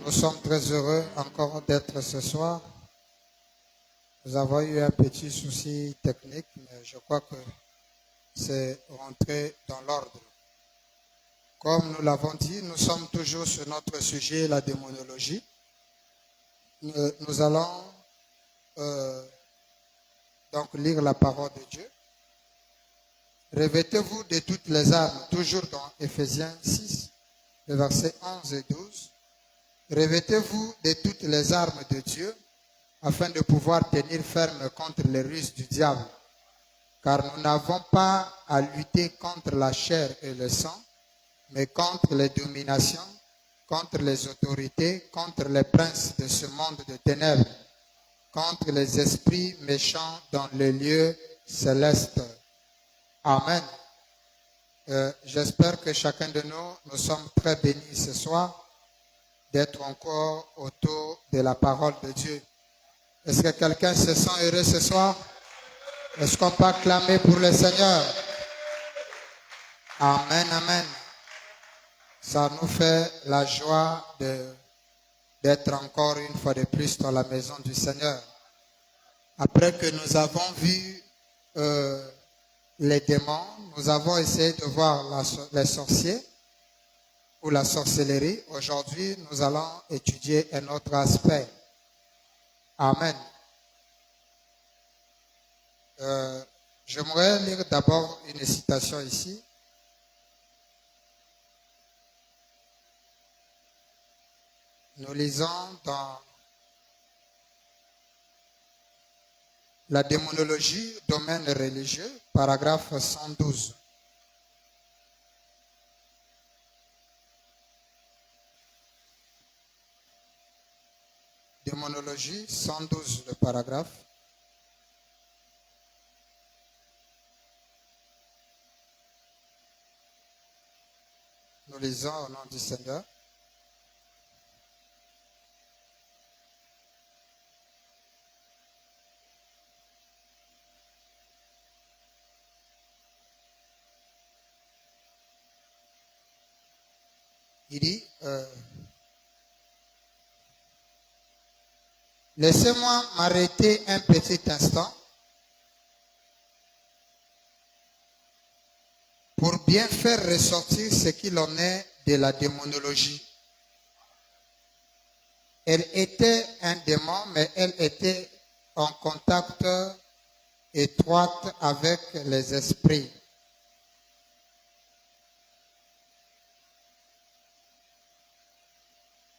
Nous sommes très heureux encore d'être ce soir. Nous avons eu un petit souci technique, mais je crois que c'est rentré dans l'ordre. Comme nous l'avons dit, nous sommes toujours sur notre sujet, la démonologie. Nous allons donc lire la parole de Dieu. Revêtez-vous de toutes les armes, toujours dans Éphésiens 6, le verset 11 et 12. Revêtez-vous de toutes les armes de Dieu, afin de pouvoir tenir ferme contre les ruses du diable. Car nous n'avons pas à lutter contre la chair et le sang, mais contre les dominations, contre les autorités, contre les princes de ce monde de ténèbres, contre les esprits méchants dans les lieux célestes. Amen. J'espère que chacun de nous sommes très bénis ce soir d'être encore autour de la parole de Dieu. Est-ce que quelqu'un se sent heureux ce soir? Est-ce qu'on peut acclamer pour le Seigneur? Amen, amen. Ça nous fait la joie d'être encore une fois de plus dans la maison du Seigneur. Après que nous avons vu les démons, nous avons essayé de voir les sorciers ou la sorcellerie. Aujourd'hui, nous allons étudier un autre aspect. Amen. J'aimerais lire d'abord une citation ici. Nous lisons dans la démonologie, domaine religieux, paragraphe 112. Démonologie, 112, le paragraphe. Nous lisons au nom du Seigneur. Il dit, laissez-moi m'arrêter un petit instant pour bien faire ressortir ce qu'il en est de la démonologie. Elle était un démon, mais elle était en contact étroit avec les esprits.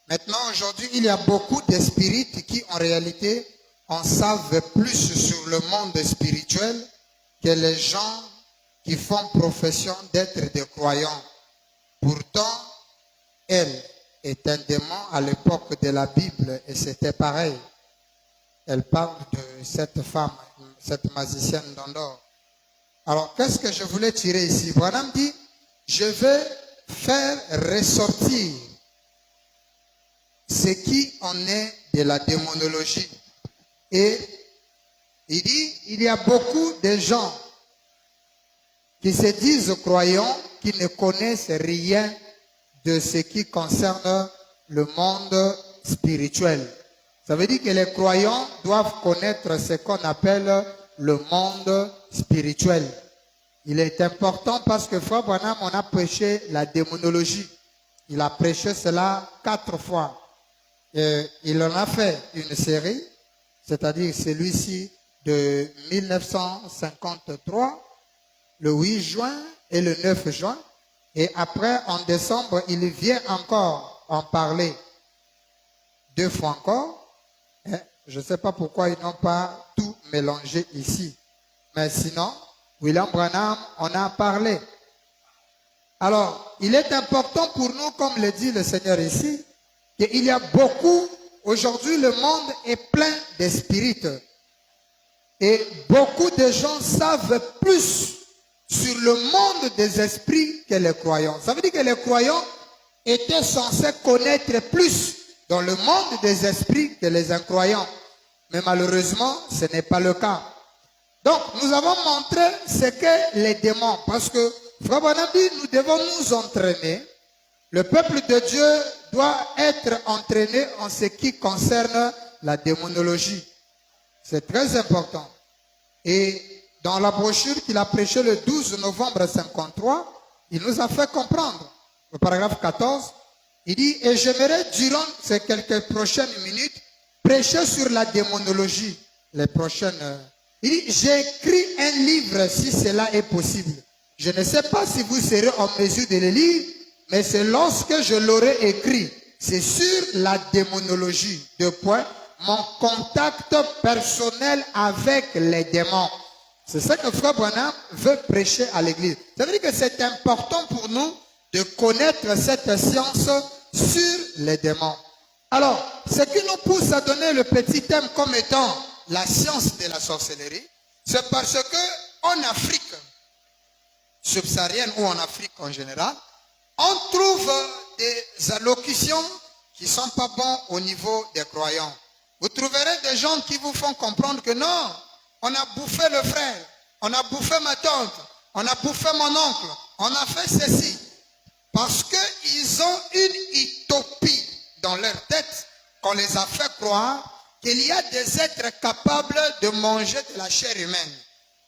Maintenant, aujourd'hui, il y a beaucoup d'esprits qui, en réalité, en savent plus sur le monde spirituel que les gens qui font profession d'être des croyants. Pourtant, elle est un démon à l'époque de la Bible et c'était pareil. Elle parle de cette femme, cette magicienne d'Endor. Alors, qu'est-ce que je voulais tirer ici? Branham dit, je vais faire ressortir ce qui en est de la démonologie. Et il dit, il y a beaucoup de gens qui se disent croyants, qui ne connaissent rien de ce qui concerne le monde spirituel. Ça veut dire que les croyants doivent connaître ce qu'on appelle le monde spirituel. Il est important parce que Frère Branham, on a prêché la démonologie. Il a prêché cela 4 fois. Et il en a fait une série, c'est-à-dire celui-ci de 1953, le 8 juin et le 9 juin. Et après, en décembre, il vient encore en parler 2 fois encore. Je ne sais pas pourquoi ils n'ont pas tout mélangé ici. Mais sinon, William Branham en a parlé. Alors, il est important pour nous, comme le dit le Seigneur ici, qu'il y a beaucoup, aujourd'hui le monde est plein d'esprits. Et beaucoup de gens savent plus sur le monde des esprits que les croyants. Ça veut dire que les croyants étaient censés connaître plus dans le monde des esprits que les incroyants. Mais malheureusement, ce n'est pas le cas. Donc, nous avons montré ce qu'est les démons. Parce que, Frère Branham dit, nous devons nous entraîner Le peuple de Dieu doit être entraîné en ce qui concerne la démonologie. C'est très important. Et dans la brochure qu'il a prêchée le 12 novembre 53, il nous a fait comprendre, au paragraphe 14, il dit, et j'aimerais durant ces quelques prochaines minutes prêcher sur la démonologie. Les prochaines. Il dit, j'ai écrit un livre si cela est possible. Je ne sais pas si vous serez en mesure de le lire, mais c'est lorsque je l'aurai écrit. C'est sur la démonologie. Deux points. Mon contact personnel avec les démons. C'est ça que Frère Branham veut prêcher à l'église. Ça veut dire que c'est important pour nous de connaître cette science sur les démons. Alors, ce qui nous pousse à donner le petit thème comme étant la science de la sorcellerie, c'est parce que en Afrique subsaharienne ou en Afrique en général, on trouve des allocutions qui ne sont pas bonnes au niveau des croyants. Vous trouverez des gens qui vous font comprendre que non, on a bouffé le frère, on a bouffé ma tante, on a bouffé mon oncle, on a fait ceci. Parce qu'ils ont une utopie dans leur tête qu'on les a fait croire qu'il y a des êtres capables de manger de la chair humaine.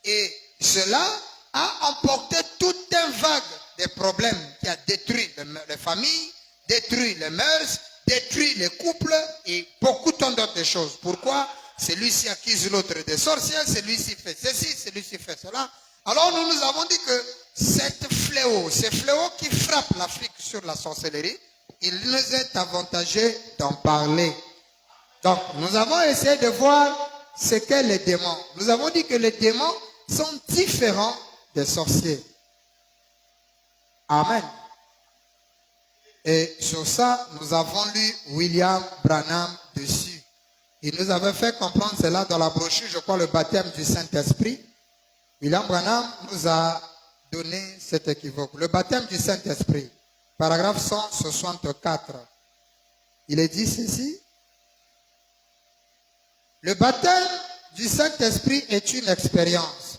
Et cela a emporté toute une vague de problèmes qui a détruit les familles, détruit les mœurs, détruit les couples et beaucoup d'autres choses. Pourquoi? Celui-ci accuse l'autre de sorcière, celui-ci fait ceci, celui-ci fait cela. Alors nous avons dit que cette fléau, ces fléaux qui frappent l'Afrique sur la sorcellerie, il nous est avantageux d'en parler. Donc nous avons essayé de voir ce qu'est les démons. Nous avons dit que les démons sont différents des sorciers. Amen. Et sur ça, nous avons lu William Branham dessus. Il nous avait fait comprendre cela dans la brochure, je crois, le baptême du Saint-Esprit. William Branham nous a donné cet équivoque. Le baptême du Saint-Esprit, paragraphe 164. Il est dit ceci. Le baptême du Saint-Esprit est une expérience.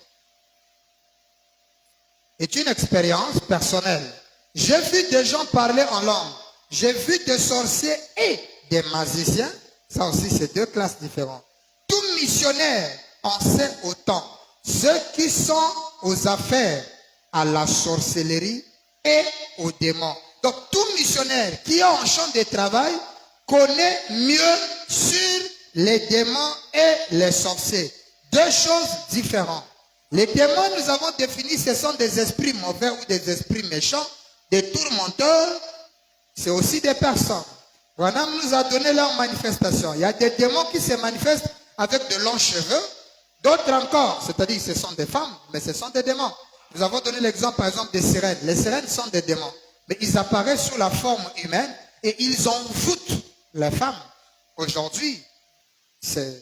Est une expérience personnelle. J'ai vu des gens parler en langue. J'ai vu des sorciers et des magiciens. Ça aussi, c'est deux classes différentes. Tout missionnaire en sait autant. Ceux qui sont aux affaires, à la sorcellerie et aux démons. Donc, tout missionnaire qui est en champ de travail connaît mieux sur les démons et les sorciers. Deux choses différentes. Les démons, nous avons défini, ce sont des esprits mauvais ou des esprits méchants, des tourmenteurs. C'est aussi des personnes. Branham nous a donné leur manifestation. Il y a des démons qui se manifestent avec de longs cheveux. D'autres encore, c'est-à-dire ce sont des femmes, mais ce sont des démons. Nous avons donné l'exemple par exemple des sirènes. Les sirènes sont des démons. Mais ils apparaissent sous la forme humaine et ils envoûtent les femmes. Aujourd'hui, c'est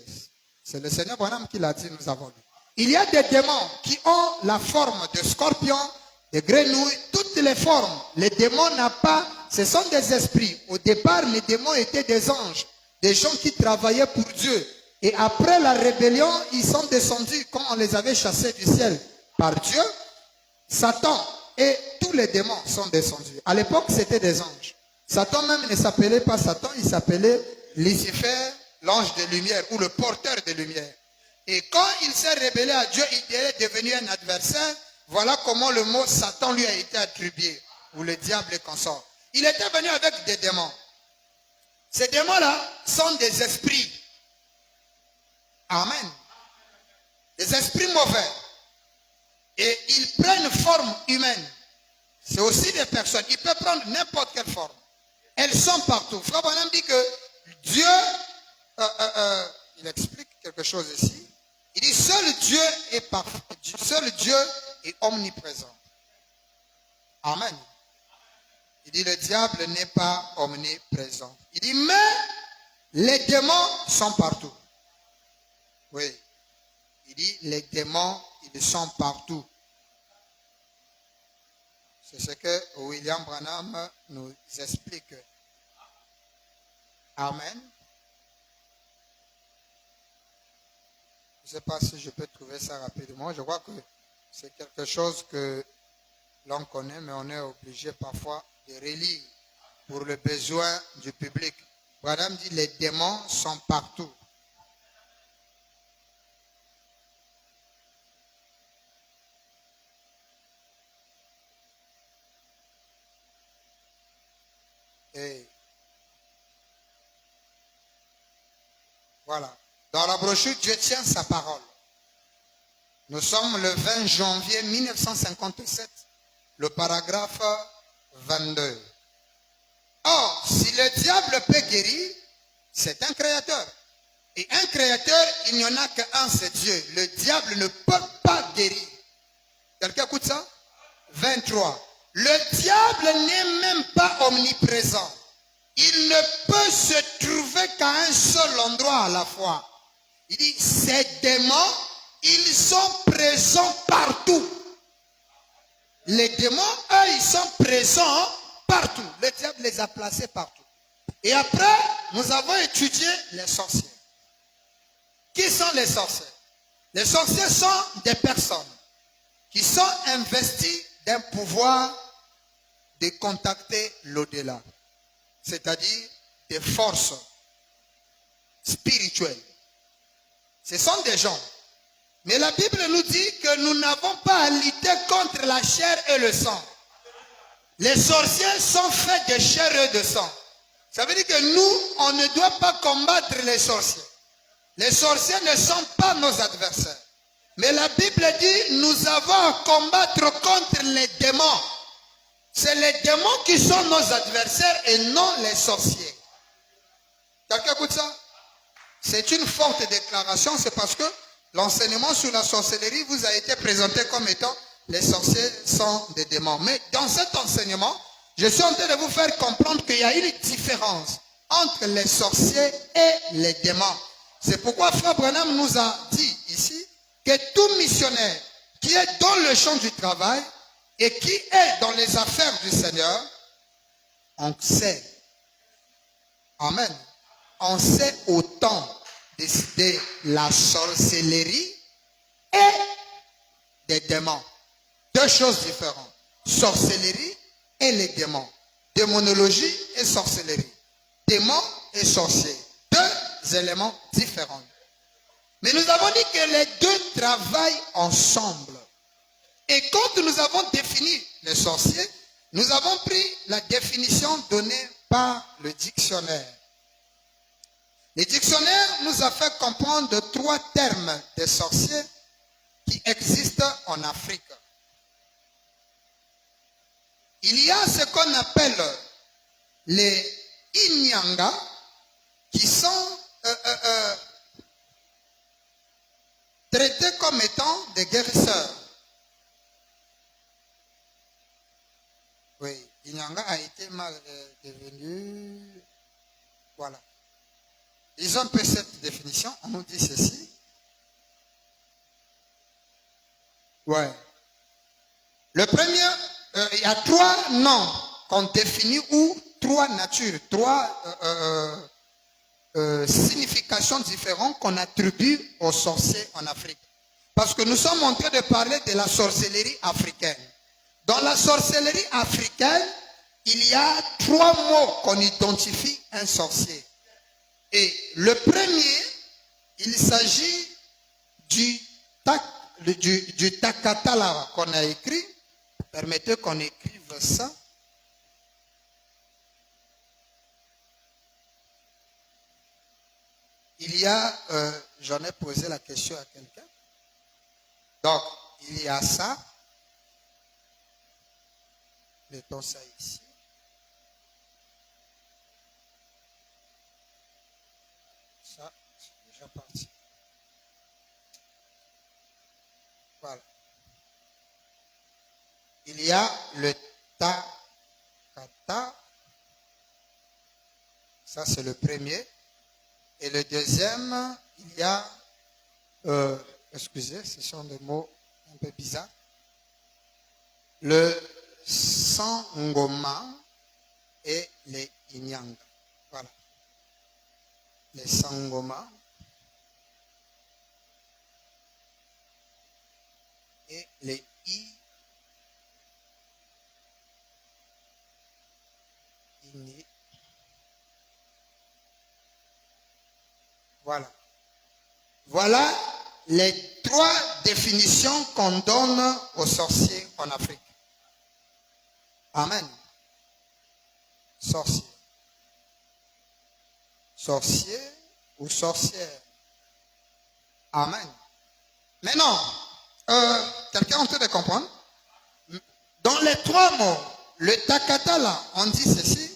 le Seigneur Branham qui l'a dit, nous avons lu. Il y a des démons qui ont la forme de scorpions, de grenouilles, toutes les formes. Les démons n'ont pas, ce sont des esprits. Au départ, les démons étaient des anges, des gens qui travaillaient pour Dieu. Et après la rébellion, ils sont descendus, comme on les avait chassés du ciel par Dieu. Satan et tous les démons sont descendus. À l'époque, c'était des anges. Satan même ne s'appelait pas Satan, il s'appelait Lucifer, l'ange de lumière ou le porteur de lumière. Et quand il s'est rébellé à Dieu, il est devenu un adversaire. Voilà comment le mot Satan lui a été attribué, ou le diable et consort. Il était venu avec des démons. Ces démons-là sont des esprits. Amen. Des esprits mauvais. Et ils prennent forme humaine. C'est aussi des personnes. Ils peuvent prendre n'importe quelle forme. Elles sont partout. Frère Branham dit que Dieu, il explique quelque chose ici. Il dit seul Dieu est parfait. Seul Dieu est omniprésent. Amen. Il dit le diable n'est pas omniprésent. Il dit mais les démons sont partout. Oui. Il dit les démons, ils sont partout. C'est ce que William Branham nous explique. Amen. Je ne sais pas si je peux trouver ça rapidement. Je crois que c'est quelque chose que l'on connaît, mais on est obligé parfois de relire pour le besoin du public. Madame dit les démons sont partout. Et voilà. Dans la brochure, Dieu tient sa parole. Nous sommes le 20 janvier 1957, le paragraphe 22. Or, si le diable peut guérir, c'est un créateur. Et un créateur, il n'y en a qu'un, c'est Dieu. Le diable ne peut pas guérir. Quelqu'un écoute ça? 23. Le diable n'est même pas omniprésent. Il ne peut se trouver qu'à un seul endroit à la fois. Il dit, ces démons, ils sont présents partout. Les démons, eux, ils sont présents partout. Le diable les a placés partout. Et après, nous avons étudié les sorciers. Qui sont les sorciers? Les sorciers sont des personnes qui sont investies d'un pouvoir de contacter l'au-delà. C'est-à-dire des forces spirituelles. Ce sont des gens. Mais la Bible nous dit que nous n'avons pas à lutter contre la chair et le sang. Les sorciers sont faits de chair et de sang. Ça veut dire que nous, on ne doit pas combattre les sorciers. Les sorciers ne sont pas nos adversaires. Mais la Bible dit, nous avons à combattre contre les démons. C'est les démons qui sont nos adversaires et non les sorciers. Quelqu'un écoute ça? C'est une forte déclaration, c'est parce que l'enseignement sur la sorcellerie vous a été présenté comme étant les sorciers sont des démons. Mais dans cet enseignement, je suis en train de vous faire comprendre qu'il y a une différence entre les sorciers et les démons. C'est pourquoi Frère Branham nous a dit ici que tout missionnaire qui est dans le champ du travail et qui est dans les affaires du Seigneur, on sait. Amen. On sait autant de la sorcellerie et des démons. Deux choses différentes. Sorcellerie et les démons. Démonologie et sorcellerie. Démons et sorciers. Deux éléments différents. Mais nous avons dit que les deux travaillent ensemble. Et quand nous avons défini les sorciers, nous avons pris la définition donnée par le dictionnaire. Le dictionnaire nous a fait comprendre trois termes de sorciers qui existent en Afrique. Il y a ce qu'on appelle les Inyanga qui sont traités comme étant des guérisseurs. Oui, Inyanga a été mal devenu. Voilà. Ils ont un peu cette définition. On nous dit ceci. Ouais. Le premier, il y a trois noms qu'on définit ou trois natures, trois significations différentes qu'on attribue aux sorciers en Afrique. Parce que nous sommes en train de parler de la sorcellerie africaine. Dans la sorcellerie africaine, il y a trois mots qu'on identifie un sorcier. Et le premier, il s'agit du Takatala qu'on a écrit. Permettez qu'on écrive ça. Il y a, j'en ai posé la question à quelqu'un. Donc, il y a ça. Mettons ça ici. Ça, c'est déjà parti. Voilà. Il y a le Takata. Ça, c'est le premier. Et le deuxième, il y a, excusez, ce sont des mots un peu bizarres. Le Sangoma et les Inyanga. Voilà. Les Sangoma et les Voilà. Voilà les 3 définitions qu'on donne aux sorciers en Afrique. Amen. Sorcier. Sorcier ou sorcière. Amen. Maintenant, quelqu'un en train de comprendre? Dans les 3 mots, le takata là, on dit ceci.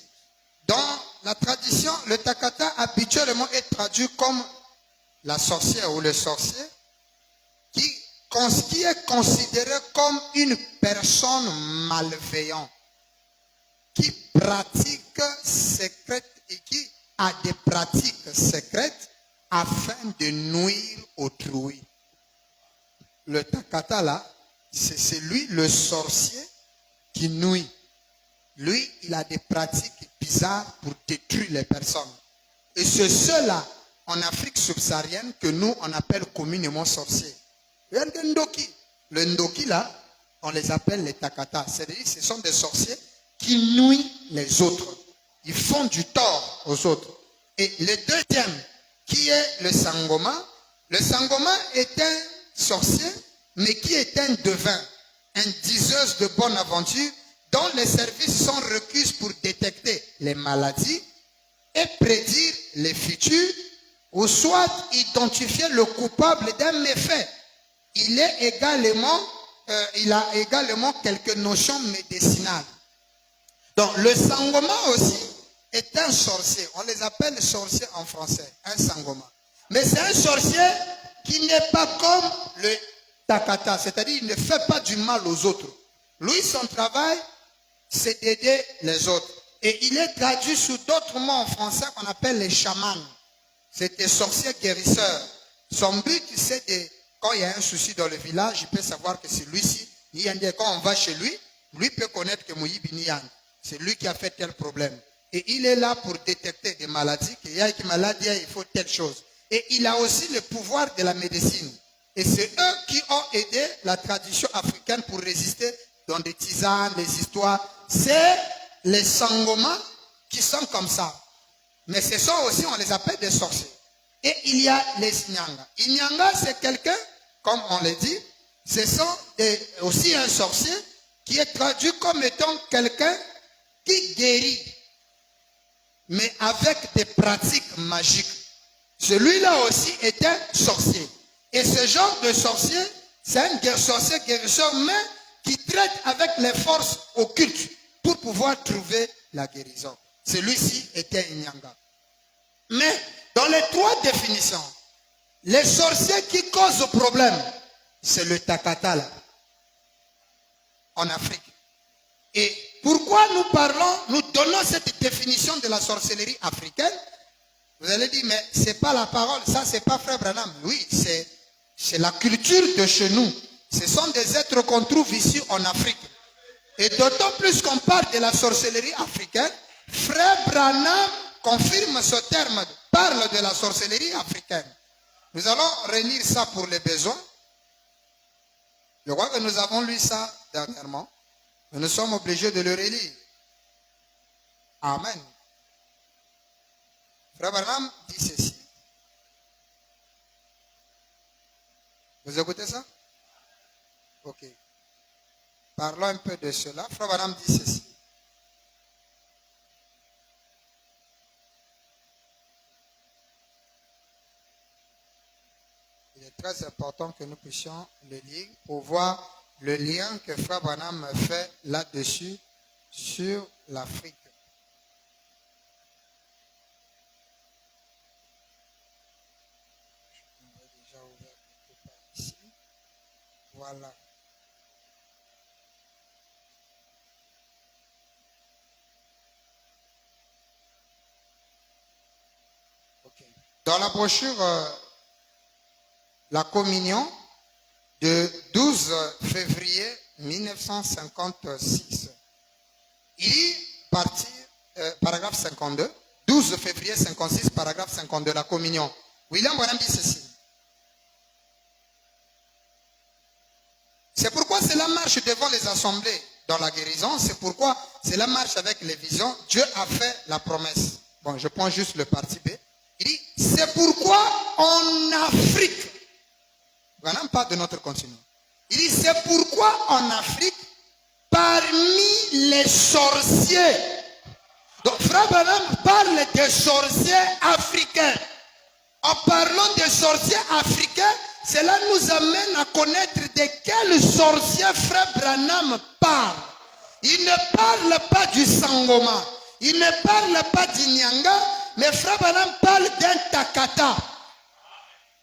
Dans la tradition, le takata habituellement est traduit comme la sorcière ou le sorcier qui est considéré comme une personne malveillante qui pratique secrète et qui a des pratiques secrètes afin de nuire autrui. Le takata là, c'est lui le sorcier qui nuit. Lui, il a des pratiques bizarres pour détruire les personnes. Et c'est ceux-là, en Afrique subsaharienne, que nous, on appelle communément sorciers. Regardez le Ndoki. Le Ndoki, là, on les appelle les Takata. C'est-à-dire, ce sont des sorciers qui nuisent les autres. Ils font du tort aux autres. Et le deuxième, qui est le Sangoma. Le Sangoma est un sorcier, mais qui est un devin, un diseuse de bonne aventure, dont les services sont requis pour détecter les maladies et prédire les futurs, ou soit identifier le coupable d'un méfait. Il a également quelques notions médicinales. Donc le Sangoma aussi est un sorcier. On les appelle sorciers en français, un Sangoma. Mais c'est un sorcier qui n'est pas comme le Takata, c'est-à-dire il ne fait pas du mal aux autres. Lui, son travail, c'est d'aider les autres. Et il est traduit sous d'autres mots en français qu'on appelle les chamans. C'est des sorciers guérisseurs. Son but, c'est de, quand il y a un souci dans le village, il peut savoir que c'est lui-ci. Quand on va chez lui, lui peut connaître que Mouyibi Niyan, c'est lui qui a fait tel problème. Et il est là pour détecter des maladies, qu'il y a une maladie, il faut telle chose. Et il a aussi le pouvoir de la médecine. Et c'est eux qui ont aidé la tradition africaine pour résister dans des tisanes, des histoires. C'est les Sangoma qui sont comme ça. Mais ce sont aussi, on les appelle des sorciers. Et il y a les Inyanga. Inyanga, c'est quelqu'un, comme on l'a dit, ce sont aussi un sorcier qui est traduit comme étant quelqu'un qui guérit, mais avec des pratiques magiques. Celui-là aussi est un sorcier. Et ce genre de sorcier, c'est un sorcier guérisseur, mais qui traite avec les forces occultes pour pouvoir trouver la guérison. Celui-ci était Inyanga. Mais dans les 3 définitions, les sorciers qui causent problème, c'est le Takata là, en Afrique. Et pourquoi nous donnons cette définition de la sorcellerie africaine? Vous allez dire, mais ce n'est pas la parole, ça c'est pas Frère Branham. Oui, c'est la culture de chez nous. Ce sont des êtres qu'on trouve ici en Afrique. Et d'autant plus qu'on parle de la sorcellerie africaine, Frère Branham confirme ce terme, parle de la sorcellerie africaine. Nous allons relire ça pour les besoins. Je crois que nous avons lu ça dernièrement. Mais nous sommes obligés de le relire. Amen. Frère Branham dit ceci. Vous écoutez ça? Ok. Parlons un peu de cela. Frère Branham dit ceci. Il est très important que nous puissions le lire pour voir le lien que Frère Branham fait là-dessus sur l'Afrique. Je vais déjà ouvrir quelque part ici. Voilà. Okay. Dans la brochure La communion de 12 février 1956. Il dit, paragraphe 52, 12 février 56, paragraphe 52, la communion. William Branham dit ceci. C'est pourquoi cela marche devant les assemblées dans la guérison. C'est pourquoi cela marche avec les visions. Dieu a fait la promesse. Bon, je prends juste le parti B. Il dit, c'est pourquoi en Afrique, voilà pas de notre continent. Il dit, c'est pourquoi en Afrique, parmi les sorciers, donc Frère Branham parle des sorciers africains. En parlant des sorciers africains, cela nous amène à connaître de quels sorciers Frère Branham parle. Il ne parle pas du Sangoma, il ne parle pas du Nyanga, mais Frère Branham parle d'un Takata.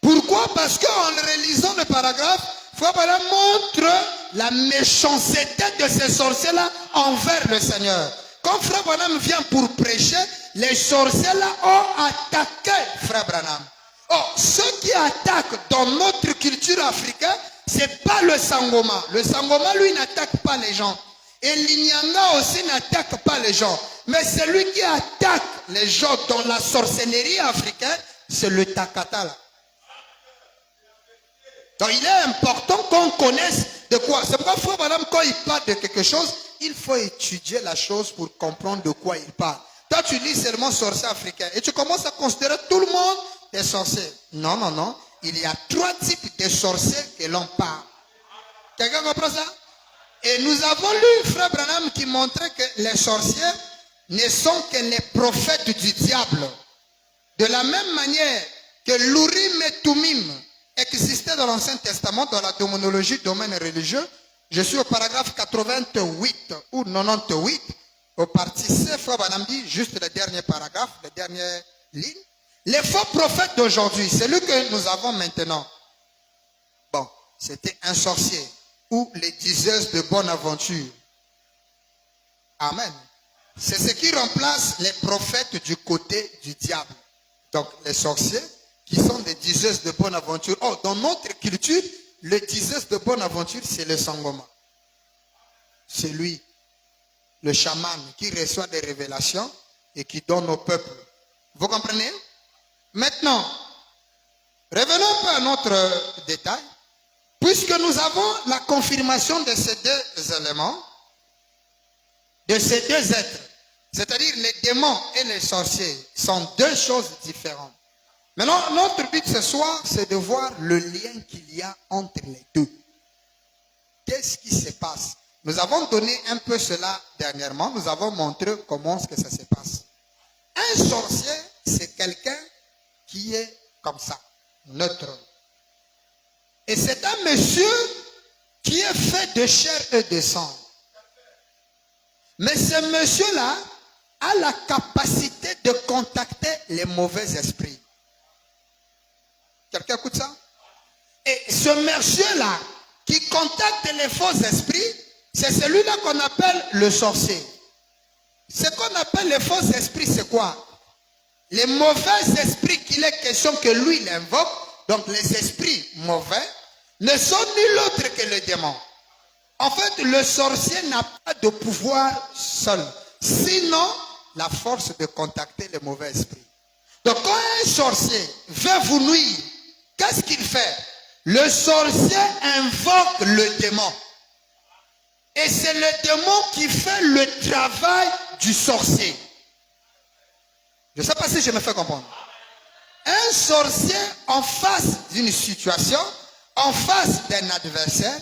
Pourquoi? Parce qu'en relisant le paragraphe, Frère Branham montre la méchanceté de ces sorciers-là envers le Seigneur. Quand Frère Branham vient pour prêcher, les sorciers-là ont attaqué Frère Branham. Oh, ceux qui attaquent dans notre culture africaine, ce n'est pas le Sangoma. Le Sangoma, lui, n'attaque pas les gens. Et l'Inyanga aussi n'attaque pas les gens. Mais celui qui attaque les gens dans la sorcellerie africaine, c'est le Takata là. Donc il est important qu'on connaisse de quoi. C'est pourquoi Frère Branham, quand il parle de quelque chose, il faut étudier la chose pour comprendre de quoi il parle. Toi, tu lis seulement sorcier africain et tu commences à considérer tout le monde des sorciers. Non, non, non. Il y a 3 types de sorciers que l'on parle. Quelqu'un comprend ça? Et nous avons lu Frère Branham qui montrait que les sorciers ne sont que les prophètes du diable. De la même manière que l'Urim et Tumim existait dans l'Ancien Testament, dans la démonologie, domaine religieux. Je suis au paragraphe 88 ou 98, au parti C, Frère Branham dit, juste le dernier paragraphe, la dernière ligne. Les faux prophètes d'aujourd'hui, celui que nous avons maintenant, bon, c'était un sorcier ou les diseuses de bonne aventure. Amen. C'est ce qui remplace les prophètes du côté du diable. Donc, les sorciers qui sont des diseuses de bonne aventure. Oh, dans notre culture, le diseuse de bonne aventure, c'est le Sangoma. C'est lui, le chaman, qui reçoit des révélations et qui donne au peuple. Vous comprenez? Maintenant, revenons un peu à notre détail. Puisque nous avons la confirmation de ces 2 éléments, de ces 2 êtres, c'est-à-dire les démons et les sorciers, sont 2 choses différentes. Maintenant, notre but ce soir, c'est de voir le lien qu'il y a entre les 2. Qu'est-ce qui se passe? Nous avons donné un peu cela dernièrement. Nous avons montré comment est-ce que ça se passe. Un sorcier, c'est quelqu'un qui est comme ça, neutre. Et c'est un monsieur qui est fait de chair et de sang. Mais ce monsieur-là a la capacité de contacter les mauvais esprits. Quelqu'un écoute ça? Et ce monsieur-là qui contacte les faux esprits, c'est celui-là qu'on appelle le sorcier. Ce qu'on appelle les faux esprits, c'est quoi? Les mauvais esprits qu'il est question que lui il invoque, donc les esprits mauvais, ne sont nul autre que les démons. En fait, le sorcier n'a pas de pouvoir seul, sinon la force de contacter les mauvais esprits. Donc quand un sorcier veut vous nuire, qu'est-ce qu'il fait? Le sorcier invoque le démon. Et c'est le démon qui fait le travail du sorcier. Je ne sais pas si je me fais comprendre. Un sorcier en face d'une situation, en face d'un adversaire,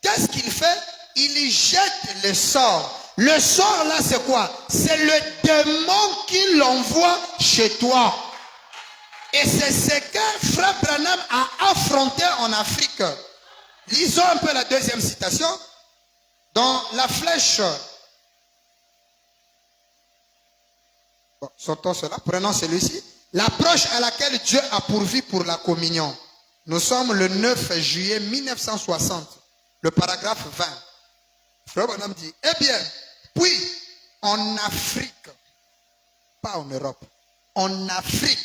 qu'est-ce qu'il fait? Il jette le sort. Le sort là c'est quoi? C'est le démon qui l'envoie chez toi. Et c'est ce que Frère Branham a affronté en Afrique. Lisons un peu la 2e citation. Dans la flèche. Bon, sortons cela. Prenons celui-ci. L'approche à laquelle Dieu a pourvu pour la communion. Nous sommes le 9 juillet 1960. Le paragraphe 20. Frère Branham dit, eh bien, puis en Afrique, pas en Europe, en Afrique,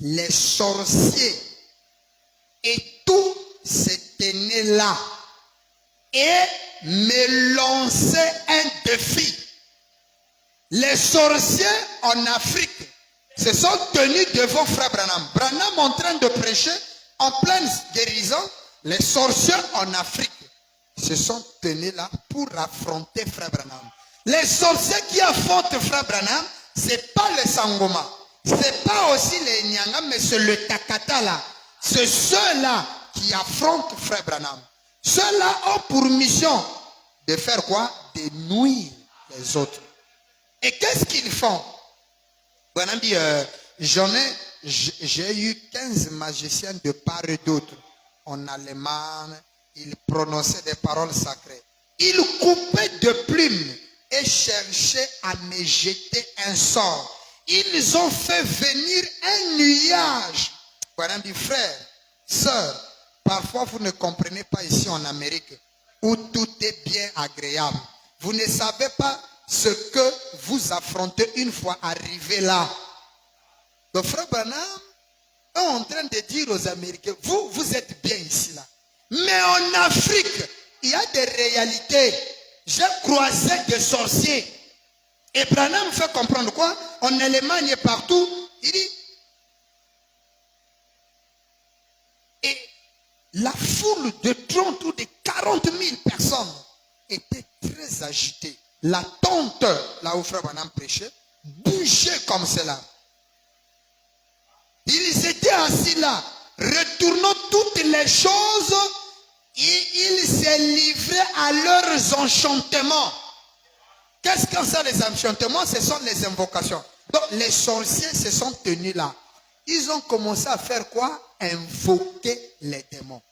les sorciers et tous ces ténèbres-là et me lançaient un défi. Les sorciers en Afrique se sont tenus devant Frère Branham. Branham en train de prêcher en pleine guérison. Les sorciers en Afrique se sont tenus là pour affronter Frère Branham. Les sorciers qui affrontent Frère Branham, ce n'est pas les Sangoma. Ce n'est pas aussi les Nyanga, mais c'est le Takata là. C'est ceux-là qui affrontent Frère Branham. Ceux-là ont pour mission de faire quoi? De nuire les autres. Et qu'est-ce qu'ils font? Branham dit, j'ai eu 15 magiciens de part et d'autre. En allemand, ils prononçaient des paroles sacrées. Ils coupaient de plumes et cherchaient à me jeter un sort. Ils ont fait venir un nuage. Branham dit, frère, sœur, parfois vous ne comprenez pas ici en Amérique où tout est bien agréable. Vous ne savez pas ce que vous affrontez une fois arrivé là. Le frère Branham est en train de dire aux Américains, vous êtes bien ici là. Mais en Afrique, il y a des réalités. J'ai croisé des sorciers. Et Branham fait comprendre quoi? En Allemagne et partout, il dit, et la foule de 30 ou de 40 000 personnes était très agitée. La tente, là où Frère Branham prêchait, bougeait comme cela. Ils étaient assis là, retournant toutes les choses, et ils se livraient à leurs enchantements. Qu'est-ce que c'est les enchantements? Ce sont les invocations. Donc les sorciers se sont tenus là. Ils ont commencé à faire quoi? Invoquer les démons.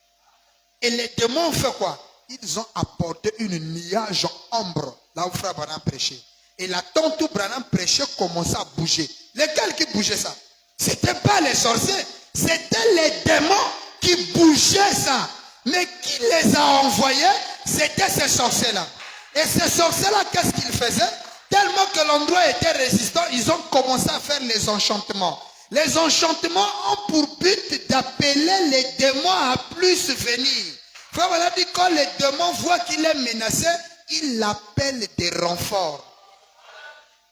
Et les démons ont fait quoi? Ils ont apporté une nuage ombre, là où Frère Branham prêchait. Et la tente où Branham prêchait commençait à bouger. Lesquels qui bougeaient ça? Ce n'étaient pas les sorciers, c'était les démons qui bougeaient ça. Mais qui les a envoyés? C'était ces sorciers-là. Et ces sorciers-là, qu'est-ce qu'ils faisaient? Tellement que l'endroit était résistant, ils ont commencé à faire les enchantements. Les enchantements ont pour but d'appeler les démons à plus venir. Frère, voilà, dit quand les démons voient qu'il est menacé, ils l'appellent des renforts.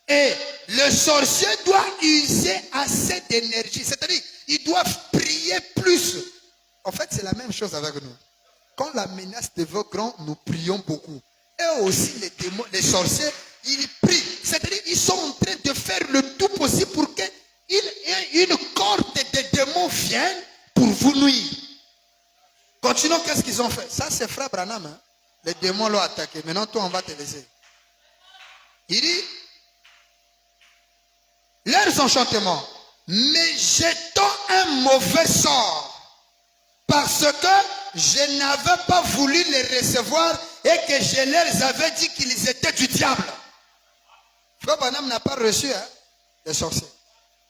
Et le sorcier doit user assez d'énergie. C'est-à-dire, ils doivent prier plus. En fait, c'est la même chose avec nous. Quand la menace devient grande, nous prions beaucoup. Et aussi les démons, les sorciers, ils prient. C'est-à-dire, ils sont en train de faire le tout possible pour qu'une corde de démons vienne pour vous nuire. Continuons, qu'est-ce qu'ils ont fait? Ça, c'est Frère Branham. Hein? Les démons l'ont attaqué. Maintenant, toi, on va te laisser. Il dit, leurs enchantements, mais jetons un mauvais sort, parce que je n'avais pas voulu les recevoir et que je leur avais dit qu'ils étaient du diable. Frère Branham n'a pas reçu les sorciers.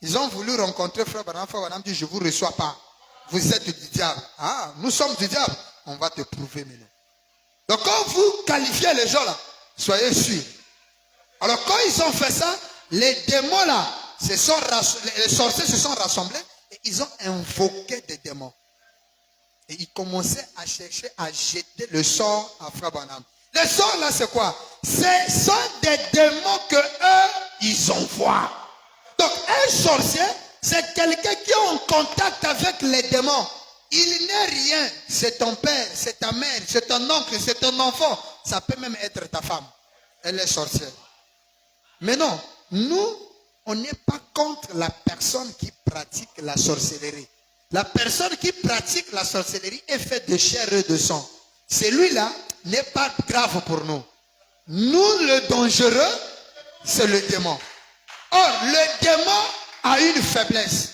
Ils ont voulu rencontrer Frère Branham. Frère Branham dit, je ne vous reçois pas. Vous êtes du diable. Ah, nous sommes du diable. On va te prouver maintenant. Donc quand vous qualifiez les gens là, soyez sûrs. Alors quand ils ont fait ça, les démons là, les sorciers se sont rassemblés et ils ont invoqué des démons. Et ils commençaient à chercher à jeter le sort à Frère Branham. Le sort là c'est quoi? Ce sont des démons que eux, ils envoient. Donc un sorcier, c'est quelqu'un qui est en contact avec les démons. Il n'est rien. C'est ton père, c'est ta mère, c'est ton oncle, c'est ton enfant. Ça peut même être ta femme. Elle est sorcière. Mais non, nous, on n'est pas contre la personne qui pratique la sorcellerie. La personne qui pratique la sorcellerie est faite de chair et de sang. Celui-là n'est pas grave pour nous. Nous, le dangereux, c'est le démon. Or, le démon a une faiblesse.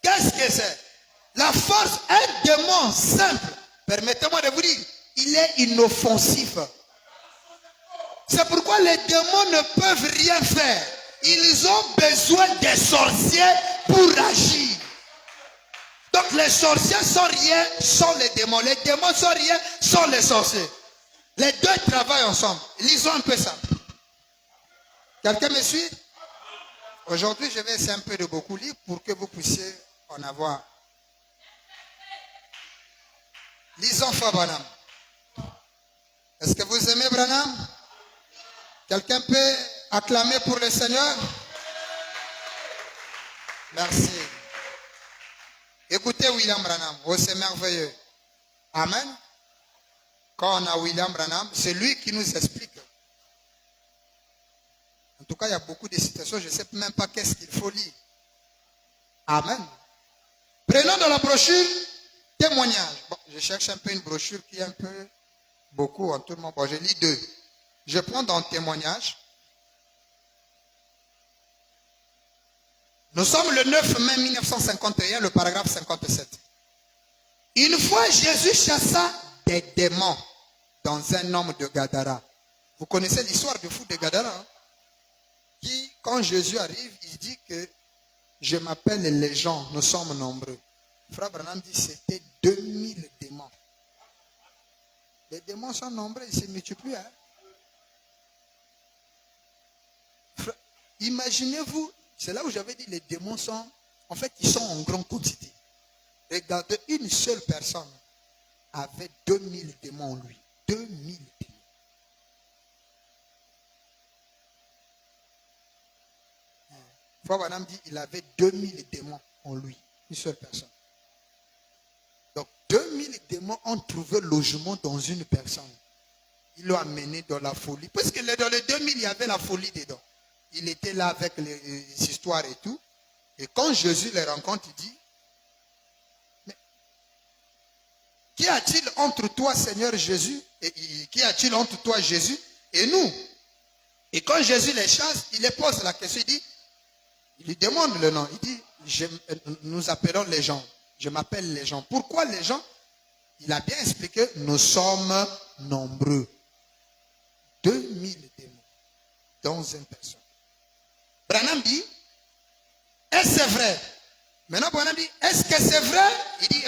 Qu'est-ce que c'est? La force, un démon simple, permettez-moi de vous dire, il est inoffensif. C'est pourquoi les démons ne peuvent rien faire. Ils ont besoin des sorciers pour agir. Donc les sorciers sont rien sans les démons. Les démons sont rien sans les sorciers. Les deux travaillent ensemble. Lisons un peu ça. Quelqu'un me suit? Aujourd'hui, je vais essayer un peu de beaucoup lire pour que vous puissiez en avoir. Lisons Frère Branham. Est-ce que vous aimez Branham? Quelqu'un peut acclamer pour le Seigneur? Merci. Écoutez William Branham. Oh, c'est merveilleux. Amen. Quand on a William Branham, c'est lui qui nous explique. En tout cas, il y a beaucoup de citations, je ne sais même pas qu'est-ce qu'il faut lire. Amen. Prenons dans la brochure témoignage. Bon, je cherche un peu une brochure qui est un peu beaucoup en tout le monde. Bon, je lis 2. Je prends dans témoignage. Nous sommes le 9 mai 1951, le paragraphe 57. Une fois, Jésus chassa des démons dans un homme de Gadara. Vous connaissez l'histoire du fou de Gadara, hein? Qui, quand Jésus arrive, il dit que je m'appelle les gens, nous sommes nombreux. Frère Branham dit c'était 2000 démons. Les démons sont nombreux, ils se multiplient. Hein? Imaginez-vous, c'est là où j'avais dit les démons sont, en fait, ils sont en grande quantité. Regardez, une seule personne avait 2000 démons en lui. 2000 démons. Frère Branham dit il avait 2000 démons en lui. Une seule personne. Donc 2000 démons ont trouvé logement dans une personne. Ils l'ont amené dans la folie. Parce que dans les 2000, il y avait la folie dedans. Il était là avec les histoires et tout. Et quand Jésus les rencontre, il dit, mais qu'y a-t-il entre toi, Seigneur Jésus, et qu'y a-t-il entre toi, Jésus, et nous? Et quand Jésus les chasse, il les pose la question, il lui demande le nom. Il dit, nous appelons les gens. Je m'appelle les gens. Pourquoi les gens? Il a bien expliqué, nous sommes nombreux. 2000 démons dans une personne. Branham dit, est-ce que c'est vrai? Maintenant, Branham dit, est-ce que c'est vrai? Il dit,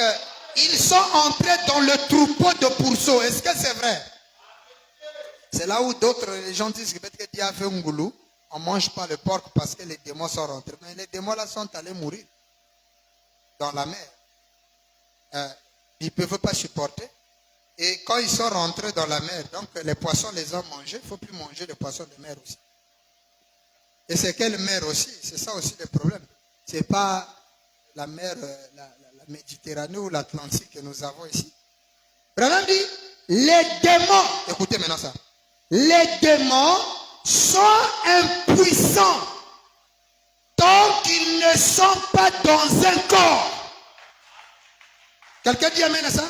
ils sont entrés dans le troupeau de pourceaux. Est-ce que c'est vrai? C'est là où d'autres gens disent que peut-être qu'il y a fait un goulou. On ne mange pas le porc parce que les démons sont rentrés. Mais les démons là sont allés mourir dans la mer. Ils ne peuvent pas supporter. Et quand ils sont rentrés dans la mer, donc les poissons les ont mangés, il ne faut plus manger les poissons de mer aussi. Et c'est quelle mer aussi? C'est ça aussi le problème. Ce n'est pas la mer, la Méditerranée ou l'Atlantique que nous avons ici. Branham dit, les démons, écoutez maintenant ça, les démons sont impuissants tant qu'ils ne sont pas dans un corps. Quelqu'un dit amen à ça?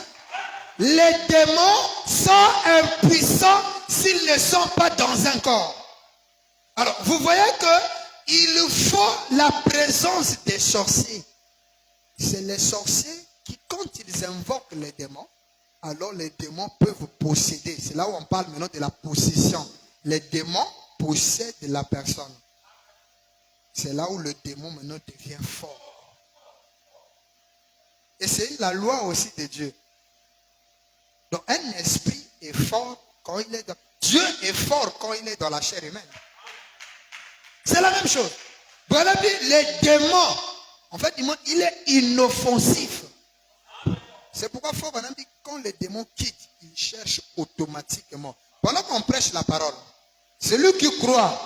Les démons sont impuissants s'ils ne sont pas dans un corps. Alors, vous voyez qu'il faut la présence des sorciers. C'est les sorciers qui, quand ils invoquent les démons, alors les démons peuvent posséder. C'est là où on parle maintenant de la possession. Les démons possèdent la personne. C'est là où le démon maintenant devient fort. Et c'est la loi aussi de Dieu. Donc un esprit est fort quand il est dans... Dieu est fort quand il est dans la chair humaine. C'est la même chose. Voilà, les démons, en fait, il est inoffensif. C'est pourquoi quand les démons quittent, ils cherchent automatiquement. Pendant qu'on prêche la parole, celui qui croit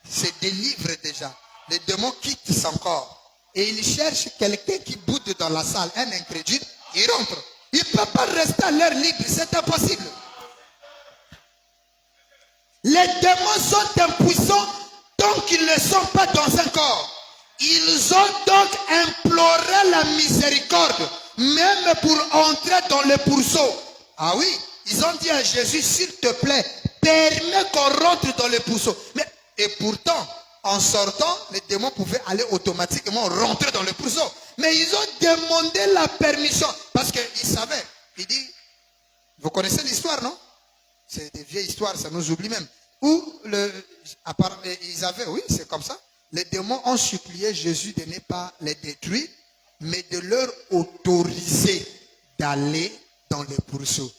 se délivre déjà. Les démons quittent son corps. Et ils cherchent quelqu'un qui boude dans la salle, un incrédule, il rentre. Il ne peut pas rester à l'air libre, c'est impossible. Les démons sont impuissants tant qu'ils ne sont pas dans un corps. Ils ont donc imploré la miséricorde, même pour entrer dans le pourceau. Ah oui, ils ont dit à Jésus, s'il te plaît, permets qu'on rentre dans le pourceau. Et pourtant, en sortant, les démons pouvaient aller automatiquement rentrer dans le pourceau. Mais ils ont demandé la permission parce qu'ils savaient. Il dit, vous connaissez l'histoire, non? C'est des vieilles histoires, ça nous oublie même. Où ils avaient, oui, c'est comme ça. Les démons ont supplié Jésus de ne pas les détruire, mais de leur autoriser d'aller dans le pourceau.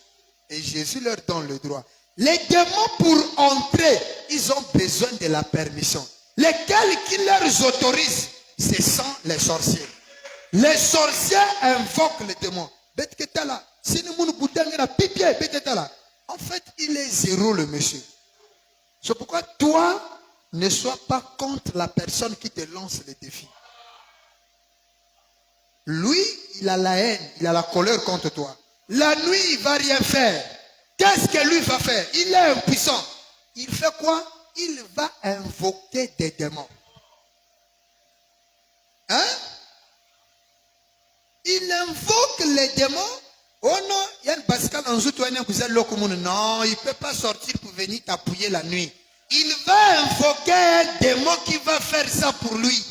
Et Jésus leur donne le droit. Les démons, pour entrer, ils ont besoin de la permission. Lesquels qui leur autorisent, ce sont les sorciers. Les sorciers invoquent les démons. En fait, il est zéro le monsieur. C'est pourquoi toi, ne sois pas contre la personne qui te lance les défis. Lui, il a la haine, il a la colère contre toi. La nuit, il ne va rien faire. Qu'est-ce que lui va faire? Il est impuissant. Il fait quoi? Il va invoquer des démons. Hein? Il invoque les démons. Oh non, il y a une bascule en joue, non, il ne peut pas sortir pour venir t'appuyer la nuit. Il va invoquer un démon qui va faire ça pour lui.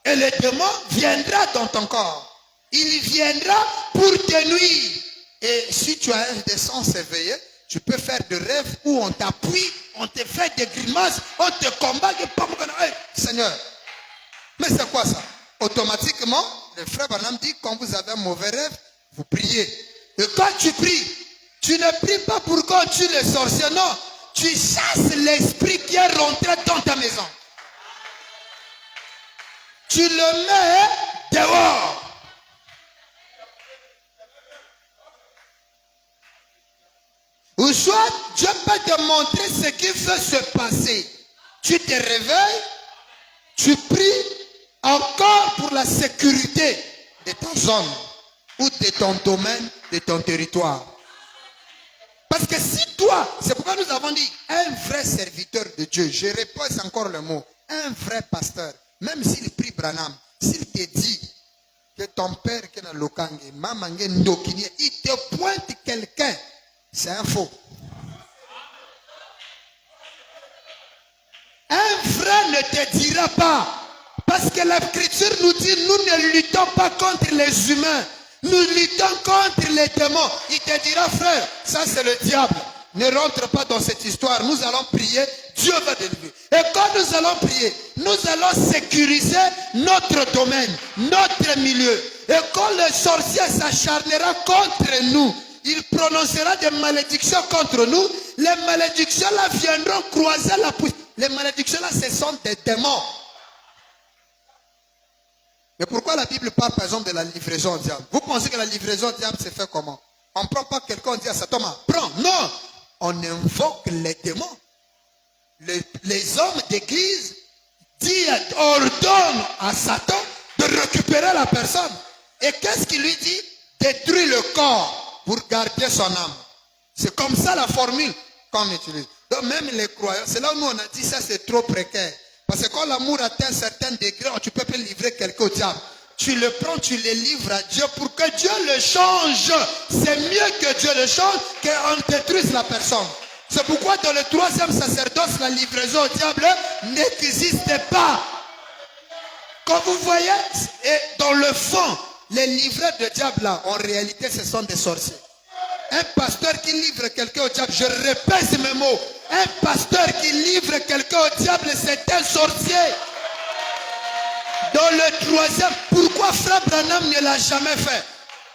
Et le démon viendra dans ton corps. Il viendra pour te nuire. Et si tu as des sens éveillés, tu peux faire des rêves où on t'appuie, on te fait des grimaces, on te combat. Hey, Seigneur, mais c'est quoi ça? Automatiquement, le frère Branham dit, quand vous avez un mauvais rêve, vous priez. Et quand tu pries, tu ne pries pas pour qu'on tue les sorciers, non. Tu chasses l'esprit qui est rentré dans ta maison. Tu le mets dehors. Ou soit Dieu peut te montrer ce qui veut se passer. Tu te réveilles, tu pries encore pour la sécurité de ta zone ou de ton domaine, de ton territoire. Parce que si toi, c'est pourquoi nous avons dit, un vrai serviteur de Dieu, je répète encore le mot, un vrai pasteur, même s'il prie Branham, s'il te dit que ton père qui est dans l'Okange, Mamangé Ndokini, il te pointe quelqu'un, c'est un faux. Un vrai ne te dira pas. Parce que l'Écriture nous dit, nous ne luttons pas contre les humains. Nous luttons contre les démons. Il te dira, frère, ça c'est le diable. Ne rentre pas dans cette histoire. Nous allons prier. Dieu va délivrer. Et quand nous allons prier, nous allons sécuriser notre domaine, notre milieu. Et quand le sorcier s'acharnera contre nous, il prononcera des malédictions contre nous. Les malédictions là viendront croiser la pousse. Les malédictions là, ce sont des démons. Mais pourquoi la Bible parle par exemple de la livraison au diable? Vous pensez que la livraison au diable se fait comment? On ne prend pas quelqu'un, on dit à Satan, prends. Non, on invoque les démons. Les hommes d'église ordonnent à Satan de récupérer la personne. Et qu'est-ce qu'il lui dit? Détruire le corps pour garder son âme. C'est comme ça la formule qu'on utilise. Donc même les croyants, c'est là où nous on a dit ça c'est trop précaire. Parce que quand l'amour atteint un certain degré, tu peux pas livrer quelqu'un au diable. Tu le prends, tu le livres à Dieu pour que Dieu le change. C'est mieux que Dieu le change qu'on détruise la personne. C'est pourquoi dans le troisième sacerdoce, la livraison au diable n'existe pas. Quand vous voyez, et dans le fond, les livreurs de diable là, en réalité, ce sont des sorciers. Un pasteur qui livre quelqu'un au diable, je répète ces mots, un pasteur qui livre quelqu'un au diable, c'est un sorcier. Dans le troisième, pourquoi frère Branham ne l'a jamais fait?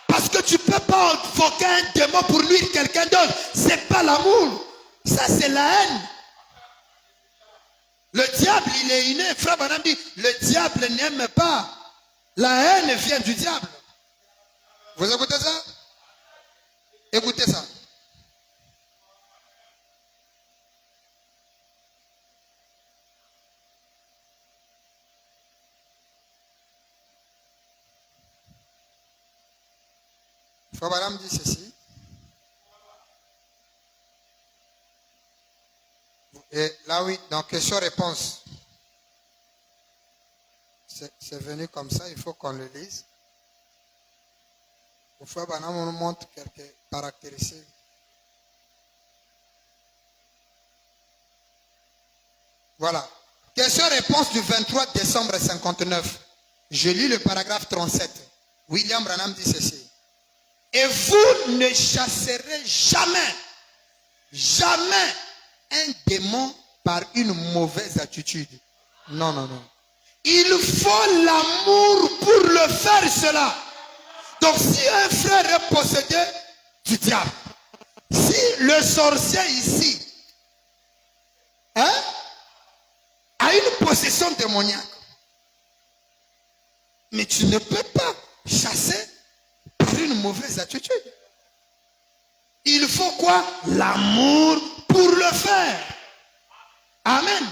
Parce que tu ne peux pas invoquer un démon pour nuire quelqu'un d'autre. Ce n'est pas l'amour. Ça, c'est la haine. Le diable, il est inné. Frère Branham dit, le diable n'aime pas. La haine vient du diable. Vous écoutez ça? Écoutez ça. Frère Branham dit ceci. Et là, oui, dans question-réponse. C'est venu comme ça, il faut qu'on le lise. Le frère Branham nous montre quelques caractéristiques. Voilà. Question-réponse du 23 décembre 59. Je lis le paragraphe 37. William Branham dit ceci. Et vous ne chasserez jamais un démon par une mauvaise attitude. Non, non, non. Il faut l'amour pour le faire cela. Donc si un frère est possédé du diable, si le sorcier ici a une possession démoniaque, mais tu ne peux pas chasser par une mauvaise attitude. Il faut quoi? L'amour pour le faire. Amen.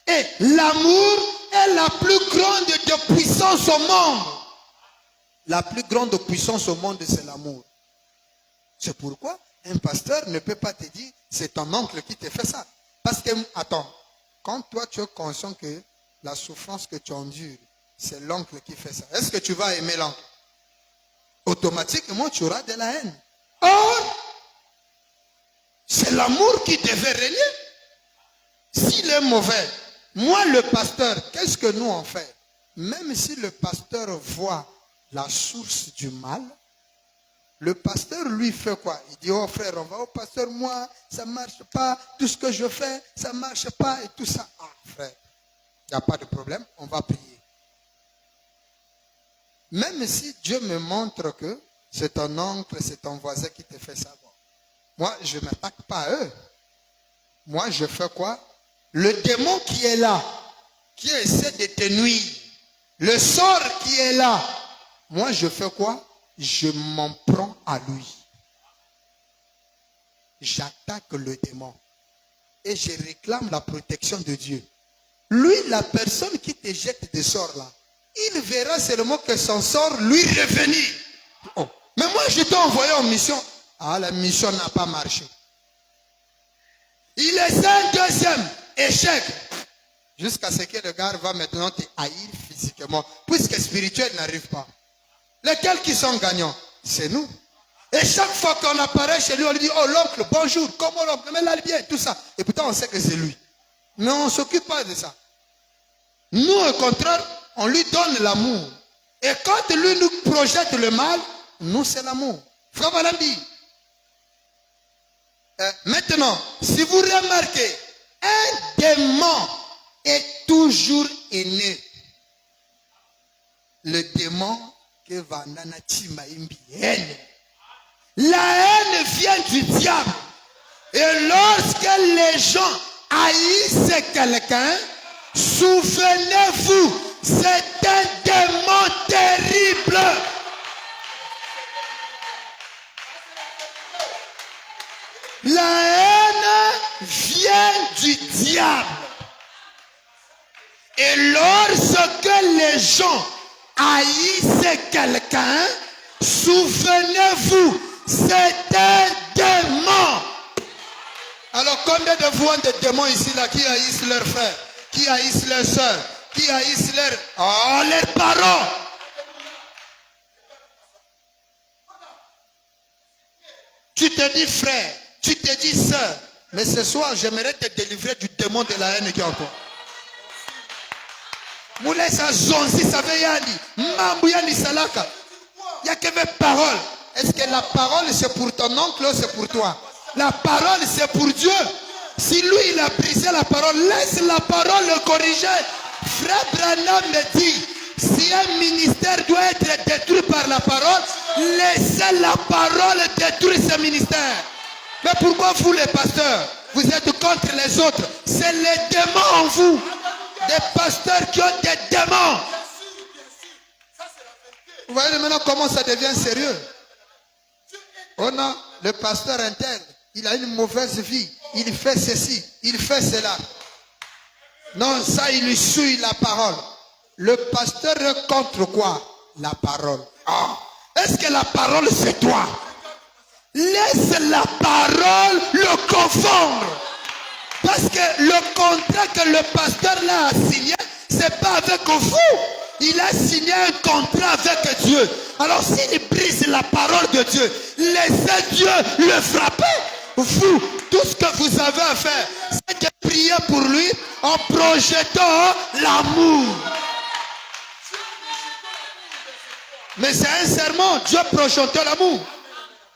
Et l'amour est la plus grande de puissance au monde. La plus grande puissance au monde, c'est l'amour. C'est pourquoi un pasteur ne peut pas te dire, c'est ton oncle qui te fait ça. Parce que, attends, quand toi tu es conscient que la souffrance que tu endures, c'est l'oncle qui fait ça, est-ce que tu vas aimer l'oncle? Automatiquement, tu auras de la haine. Or, c'est l'amour qui devait régner. S'il est mauvais, moi le pasteur, qu'est-ce que nous on fait? Même si le pasteur voit la source du mal, le pasteur lui fait quoi? Il dit, oh frère, on va au pasteur, moi, ça ne marche pas, tout ce que je fais, ça ne marche pas et tout ça. Ah frère, il n'y a pas de problème, on va prier. Même si Dieu me montre que c'est ton oncle, c'est ton voisin qui te fait ça, bon, moi je ne m'attaque pas à eux. Moi je fais quoi? Le démon qui est là, qui essaie de te nuire, le sort qui est là, moi je fais quoi? Je m'en prends à lui. J'attaque le démon. Et je réclame la protection de Dieu. Lui, la personne qui te jette des sorts là, il verra seulement que son sort lui revenir. Oh. Mais moi je t'ai envoyé en mission. Ah, la mission n'a pas marché. Il est un deuxième échec. Jusqu'à ce que le gars va maintenant te haïr physiquement. Puisque spirituel n'arrive pas. Lesquels qui sont gagnants? C'est nous. Et chaque fois qu'on apparaît chez lui, on lui dit, oh l'oncle, bonjour, comment l'oncle, mais là bien, tout ça. Et pourtant on sait que c'est lui. Mais on ne s'occupe pas de ça. Nous, au contraire, on lui donne l'amour. Et quand lui nous projette le mal, nous c'est l'amour. Frère Valambi. Maintenant, si vous remarquez, un démon est toujours aîné. Le démon que la haine vient du diable. Et lorsque les gens haïssent quelqu'un, souvenez-vous, c'est un démon terrible. La haine vient du diable. Et lorsque les gens haïssent quelqu'un, souvenez-vous, c'est un démon. Alors combien de vous ont des démons ici là qui haïssent leurs frères, qui haïssent leurs soeurs, qui haïssent leurs parents? Tu te dis frère, tu te dis sœur, mais ce soir j'aimerais te délivrer du démon de la haine qui est en toi. Moulay sa zonzi sa veyani, mambouyani salaka. Il n'y a que mes paroles. Est-ce que la parole c'est pour ton oncle ou c'est pour toi? La parole c'est pour Dieu. Si lui il a brisé la parole, laisse la parole le corriger. Frère Branham me dit, si un ministère doit être détruit par la parole, laissez la parole détruire ce ministère. Mais pourquoi vous les pasteurs, vous êtes contre les autres? C'est les démons en vous. Des pasteurs qui ont des démons. Vous voyez maintenant comment ça devient sérieux. Oh non, le pasteur intègre, il a une mauvaise vie, il fait ceci, il fait cela. Non, ça il lui souille la parole. Le pasteur est contre quoi? La parole. Ah, est-ce que la parole c'est toi? Laisse la parole le confondre. Parce que le contrat que le pasteur là a signé, c'est pas avec vous. Il a signé un contrat avec Dieu. Alors s'il brise la parole de Dieu, laissez Dieu le frapper. Vous, tout ce que vous avez à faire, c'est de prier pour lui en projetant l'amour. Mais c'est un serment, Dieu projette l'amour.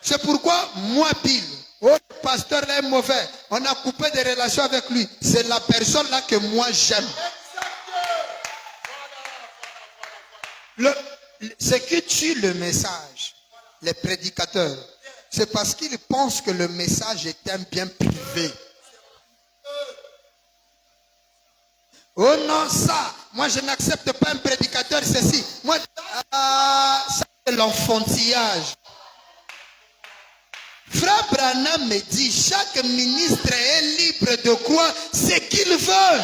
C'est pourquoi moi pile. Oh, le pasteur là est mauvais. On a coupé des relations avec lui. C'est la personne là que moi j'aime. Ce qui tue le message, les prédicateurs, c'est parce qu'ils pensent que le message est un bien privé. Oh non, ça, moi je n'accepte pas un prédicateur, ceci. Moi, ça c'est l'enfantillage. Frère Branham me dit, chaque ministre est libre de croire ce qu'il veut.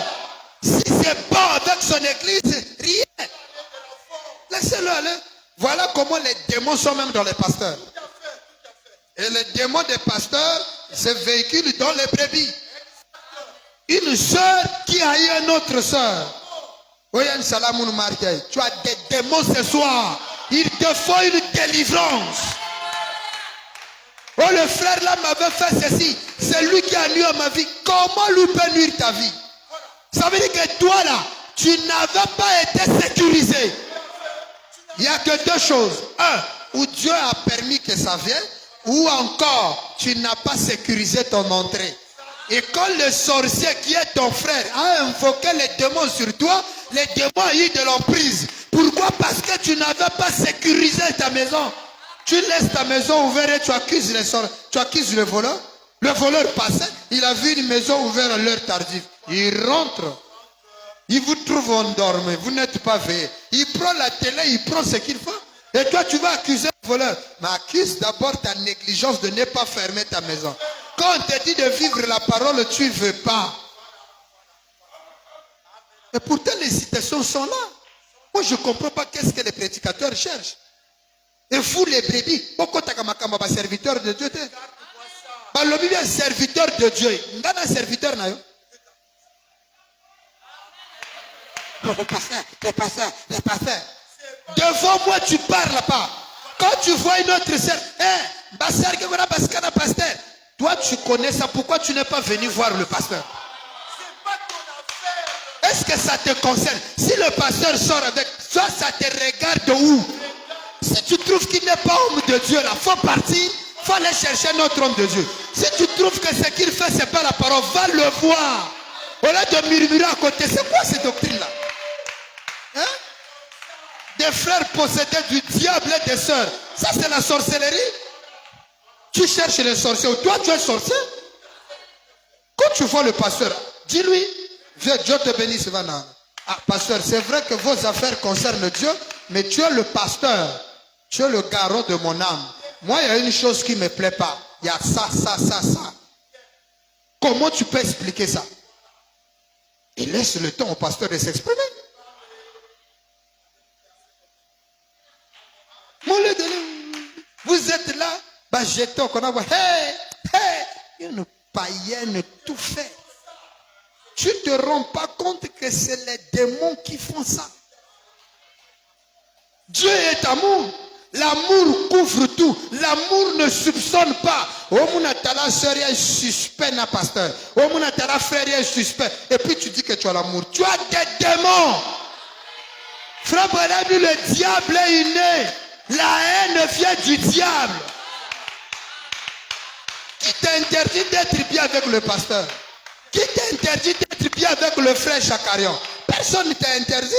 Si c'est pas avec son église, rien. Laissez-le aller. Voilà comment les démons sont même dans les pasteurs. Et le démon des pasteurs se véhicule dans les brebis. Une sœur qui a eu une autre sœur. Tu as des démons ce soir. Il te faut une délivrance. Oh, le frère là m'avait fait ceci. C'est lui qui a nuit ma vie. Comment lui peut nuire ta vie? Ça veut dire que toi là, tu n'avais pas été sécurisé. Il n'y a que deux choses. Un, où Dieu a permis que ça vienne, ou encore, tu n'as pas sécurisé ton entrée. Et quand le sorcier qui est ton frère a invoqué les démons sur toi, les démons ont eu de l'emprise. Pourquoi? Parce que tu n'avais pas sécurisé ta maison. Tu laisses ta maison ouverte et tu accuses les sorciers. Tu accuses le voleur. Le voleur passait, il a vu une maison ouverte à l'heure tardive. Il rentre. Il vous trouve endormi, vous n'êtes pas veillé. Il prend la télé, il prend ce qu'il faut. Et toi, tu vas accuser le voleur. Mais accuse d'abord ta négligence de ne pas fermer ta maison. Quand on te dit de vivre la parole, tu ne veux pas. Et pourtant, les citations sont là. Moi, je ne comprends pas qu'est-ce que les prédicateurs cherchent. Et vous, les brebis, pourquoi tu as un serviteur de Dieu? Le Bible est serviteur de Dieu. Il y a un serviteur. Le pasteur. Devant moi, tu ne parles pas. Quand tu vois une autre sœur, pasteur, toi, tu connais ça. Pourquoi tu n'es pas venu voir le pasteur? Est-ce que ça te concerne? Si le pasteur sort avec toi, ça te regarde où? Si tu trouves qu'il n'est pas homme de Dieu, là, il faut partir, il faut aller chercher notre homme de Dieu. Si tu trouves que ce qu'il fait, ce n'est pas la parole, va le voir. Au lieu de murmurer à côté, c'est quoi cette doctrine-là? Hein? Des frères possédés du diable et des sœurs. Ça, c'est la sorcellerie. Tu cherches les sorciers. Toi, tu es sorcier. Quand tu vois le pasteur, dis-lui, viens, Dieu te bénisse. Ah, pasteur, c'est vrai que vos affaires concernent Dieu, mais tu es le pasteur. Tu es le garant de mon âme. Moi, il y a une chose qui ne me plaît pas. Il y a ça. Comment tu peux expliquer ça? Et laisse le temps au pasteur de s'exprimer. Vous êtes là, j'étais qu'on a une païenne tout fait. Tu ne te rends pas compte que c'est les démons qui font ça. Dieu est amour. L'amour couvre tout. L'amour ne soupçonne pas. Oh mon atala sœur est suspect na pasteur. Oh mon atala frère est suspect. Et puis tu dis que tu as l'amour. Tu as des démons. Frère Branham, le diable est né. La haine vient du diable. Qui t'interdit d'être bien avec le pasteur? Qui t'interdit d'être bien avec le frère Chakarion? Personne ne t'a interdit.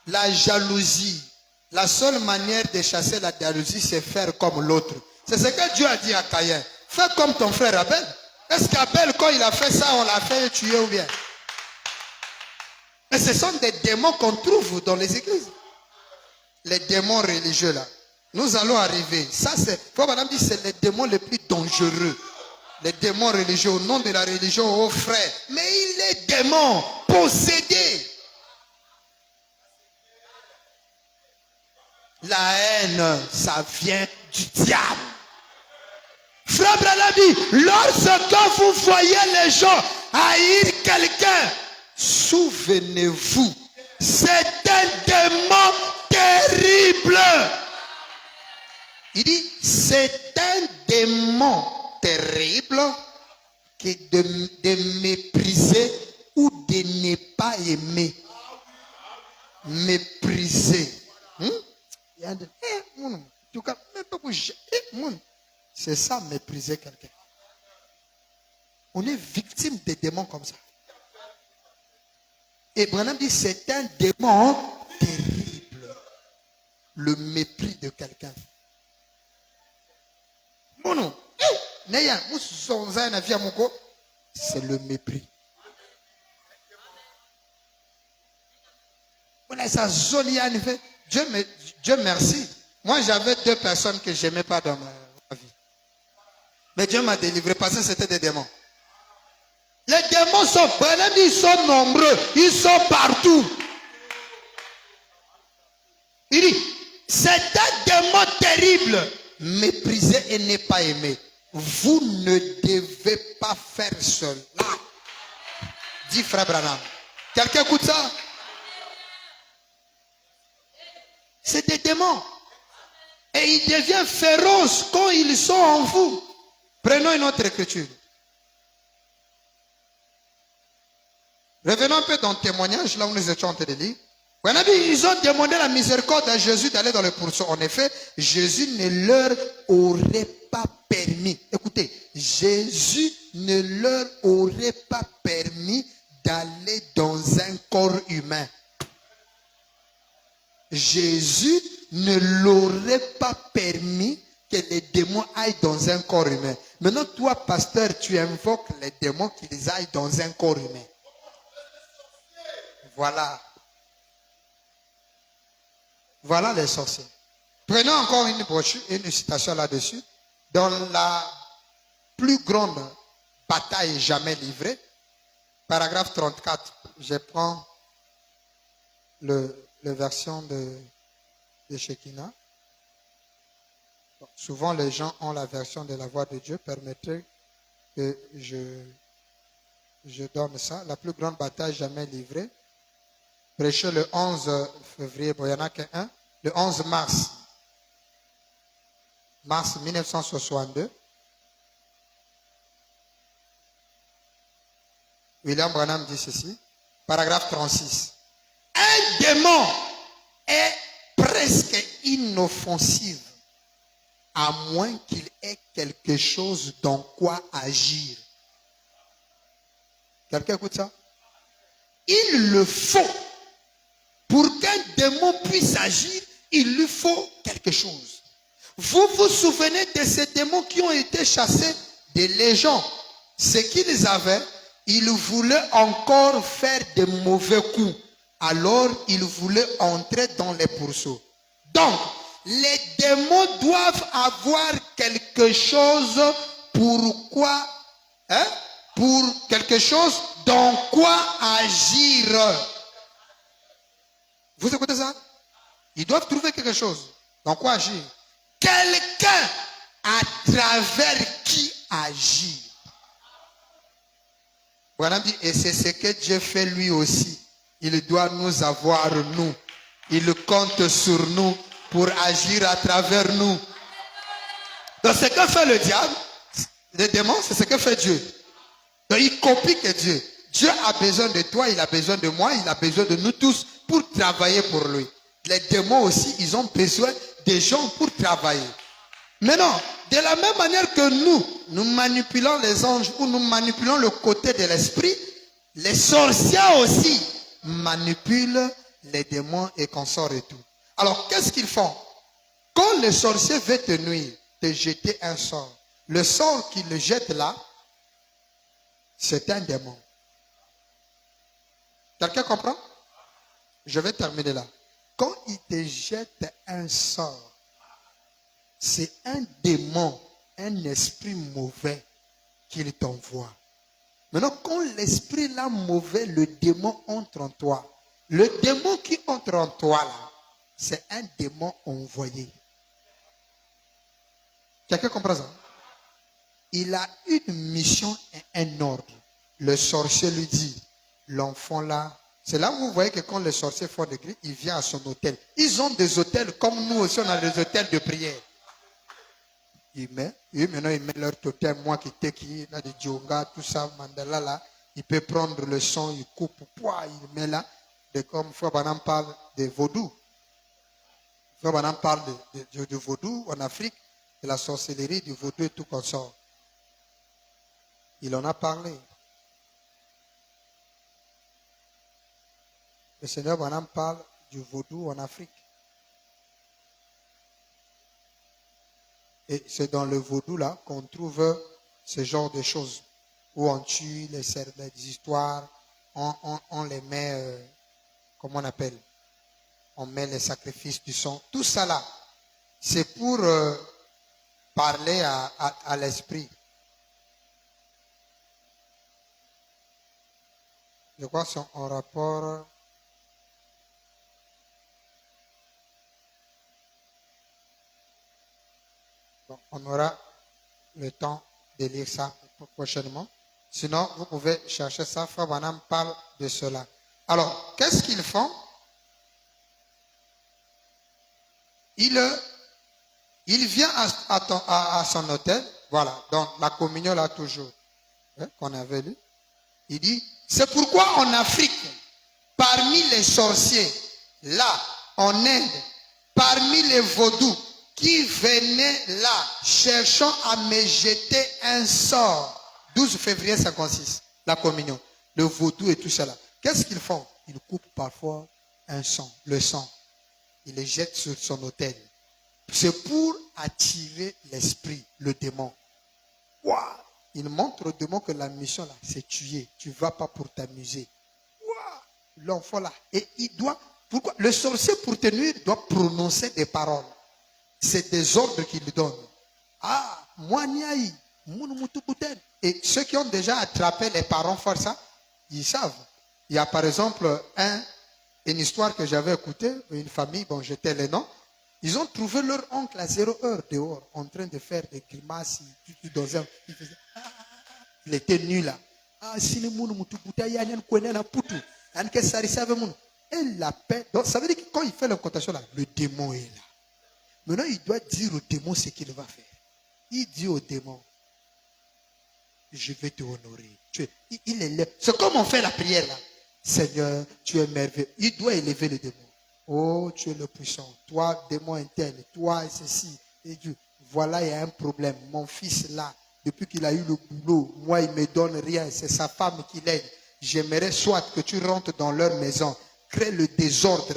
La jalousie. La seule manière de chasser la jalousie, c'est faire comme l'autre. C'est ce que Dieu a dit à Caïn. Fais comme ton frère Abel. Est-ce qu'Abel, quand il a fait ça, on l'a fait tuer ou bien? Mais ce sont des démons qu'on trouve dans les églises. Les démons religieux là. Nous allons arriver. Ça c'est, madame dit, c'est les démons les plus dangereux. Les démons religieux au nom de la religion, oh frère. Mais il est démon, possédé. La haine, ça vient du diable. Frère Branham dit, lorsque vous voyez les gens haïr quelqu'un, souvenez-vous, c'est un démon terrible. Il dit, c'est un démon terrible que de mépriser ou de ne pas aimer. Mépriser. C'est ça, mépriser quelqu'un. On est victime des démons comme ça. Et Branham dit, c'est un démon terrible. Le mépris de quelqu'un. C'est le mépris. Dieu merci. Moi, j'avais 2 personnes que je n'aimais pas dans ma vie. Mais Dieu m'a délivré parce que c'était des démons. Les démons sont, ils sont nombreux. Ils sont partout. Il dit, c'est un démon terrible mépriser et ne pas aimer. Vous ne devez pas faire cela. Dit Frère Branham. Quelqu'un écoute ça? C'est des démons. Et ils deviennent féroces quand ils sont en vous. Prenons une autre écriture. Revenons un peu dans le témoignage, là où nous étions en train de lire. Ils ont demandé la miséricorde à Jésus d'aller dans le pourceau. En effet, Jésus ne leur aurait pas permis. Écoutez, Jésus ne leur aurait pas permis d'aller dans un corps humain. Jésus ne l'aurait pas permis que les démons aillent dans un corps humain. Maintenant, toi, pasteur, tu invoques les démons qu'ils aillent dans un corps humain. Voilà. Voilà les sorciers. Prenons encore une brochure, une citation là-dessus. Dans la plus grande bataille jamais livrée, paragraphe 34, je prends la version de Shekinah. Souvent, les gens ont la version de la voix de Dieu. Permettez que je donne ça. La plus grande bataille jamais livrée. Prêché le 11 février, bon, il n'y en a qu'un. Le 11 mars 1962. William Branham dit ceci. Paragraphe 36. Un démon est presque inoffensif, à moins qu'il ait quelque chose dans quoi agir. Quelqu'un écoute ça? Il le faut. Pour qu'un démon puisse agir, il lui faut quelque chose. Vous vous souvenez de ces démons qui ont été chassés des légions? Ce qu'ils avaient, ils voulaient encore faire de mauvais coups. Alors, ils voulaient entrer dans les pourceaux. Donc, les démons doivent avoir quelque chose pour quelque chose dans quoi agir. Vous écoutez ça? Ils doivent trouver quelque chose. Dans quoi agir? Quelqu'un à travers qui agir. Branham dit, et c'est ce que Dieu fait lui aussi. Il doit nous avoir, nous. Il compte sur nous pour agir à travers nous. Donc ce que fait le diable, les démons, c'est ce que fait Dieu. Donc il copie que Dieu. Dieu a besoin de toi, il a besoin de moi, il a besoin de nous tous pour travailler pour lui. Les démons aussi, ils ont besoin des gens pour travailler. Maintenant, de la même manière que nous manipulons les anges ou nous manipulons le côté de l'esprit, les sorciers aussi manipulent les démons et consorts et tout. Alors, qu'est-ce qu'ils font? Quand le sorcier veut te nuire, te jeter un sort, le sort qu'il le jette là, c'est un démon. Quelqu'un comprend? Je vais terminer là. Quand il te jette un sort, c'est un démon, un esprit mauvais qu'il t'envoie. Maintenant, quand l'esprit là mauvais, le démon entre en toi. Le démon qui entre en toi là, c'est un démon envoyé. Quelqu'un comprend ça? Il a une mission et un ordre. Le sorcier lui dit, l'enfant là, c'est là où vous voyez que quand les sorciers font des cris, il vient à son hôtel. Ils ont des hôtels comme nous aussi, on a des hôtels de prière. Maintenant ils mettent leur totem, moi qui là, de Djonga, tout ça, Mandala là, il peut prendre le son, il coupe, il met là, comme Frère Branham parle de vaudou. Frère Branham parle de vaudou en Afrique, de la sorcellerie, du vaudou et tout comme ça. Il en a parlé. Le Seigneur Branham parle du vaudou en Afrique. Et c'est dans le vaudou là qu'on trouve ce genre de choses. Où on tue les histoires, on les met, comment on appelle? On met les sacrifices du sang. Tout ça là, c'est pour parler à l'esprit. Je crois que c'est en rapport. Bon, on aura le temps de lire ça prochainement. Sinon, vous pouvez chercher ça. Frère Branham parle de cela. Alors, qu'est-ce qu'ils font? Il vient à son hôtel. Voilà, donc la communion là toujours, hein, qu'on avait lu. Il dit, c'est pourquoi en Afrique, parmi les sorciers, là, en Inde, parmi les vaudous, qui venaient là, cherchant à me jeter un sort. 12 février 56, la communion. Le vaudou et tout cela. Qu'est-ce qu'ils font? Ils coupent parfois le sang. Ils le jettent sur son autel. C'est pour attirer l'esprit, le démon. Wow. Il montre au démon que la mission là, c'est tuer. Tu ne vas pas pour t'amuser. Wow. L'enfant là. Et il doit... Pourquoi? Le sorcier, pour te nuire, doit prononcer des paroles. C'est des ordres qu'il donne. Ah, moi, niaï. Et ceux qui ont déjà attrapé les parents forts, ça, ils savent. Il y a par exemple une histoire que j'avais écoutée, une famille, bon, j'étais les noms. Ils ont trouvé leur oncle à 0 heure dehors, en train de faire des grimaces. Dans un, il était nul là. Ah, si le monde et la paix. Donc, ça veut dire que quand il fait l'incantation là, le démon est là. Maintenant, il doit dire au démon ce qu'il va faire. Il dit au démon, je vais te honorer. Il élève. C'est comme on fait la prière là. Seigneur, tu es merveilleux. Il doit élever le démon. Oh, tu es le puissant. Toi, démon interne. Toi, ceci. Et Dieu. Voilà, il y a un problème. Mon fils là, depuis qu'il a eu le boulot, moi, il ne me donne rien. C'est sa femme qui l'aide. J'aimerais soit que tu rentres dans leur maison. Crée le désordre.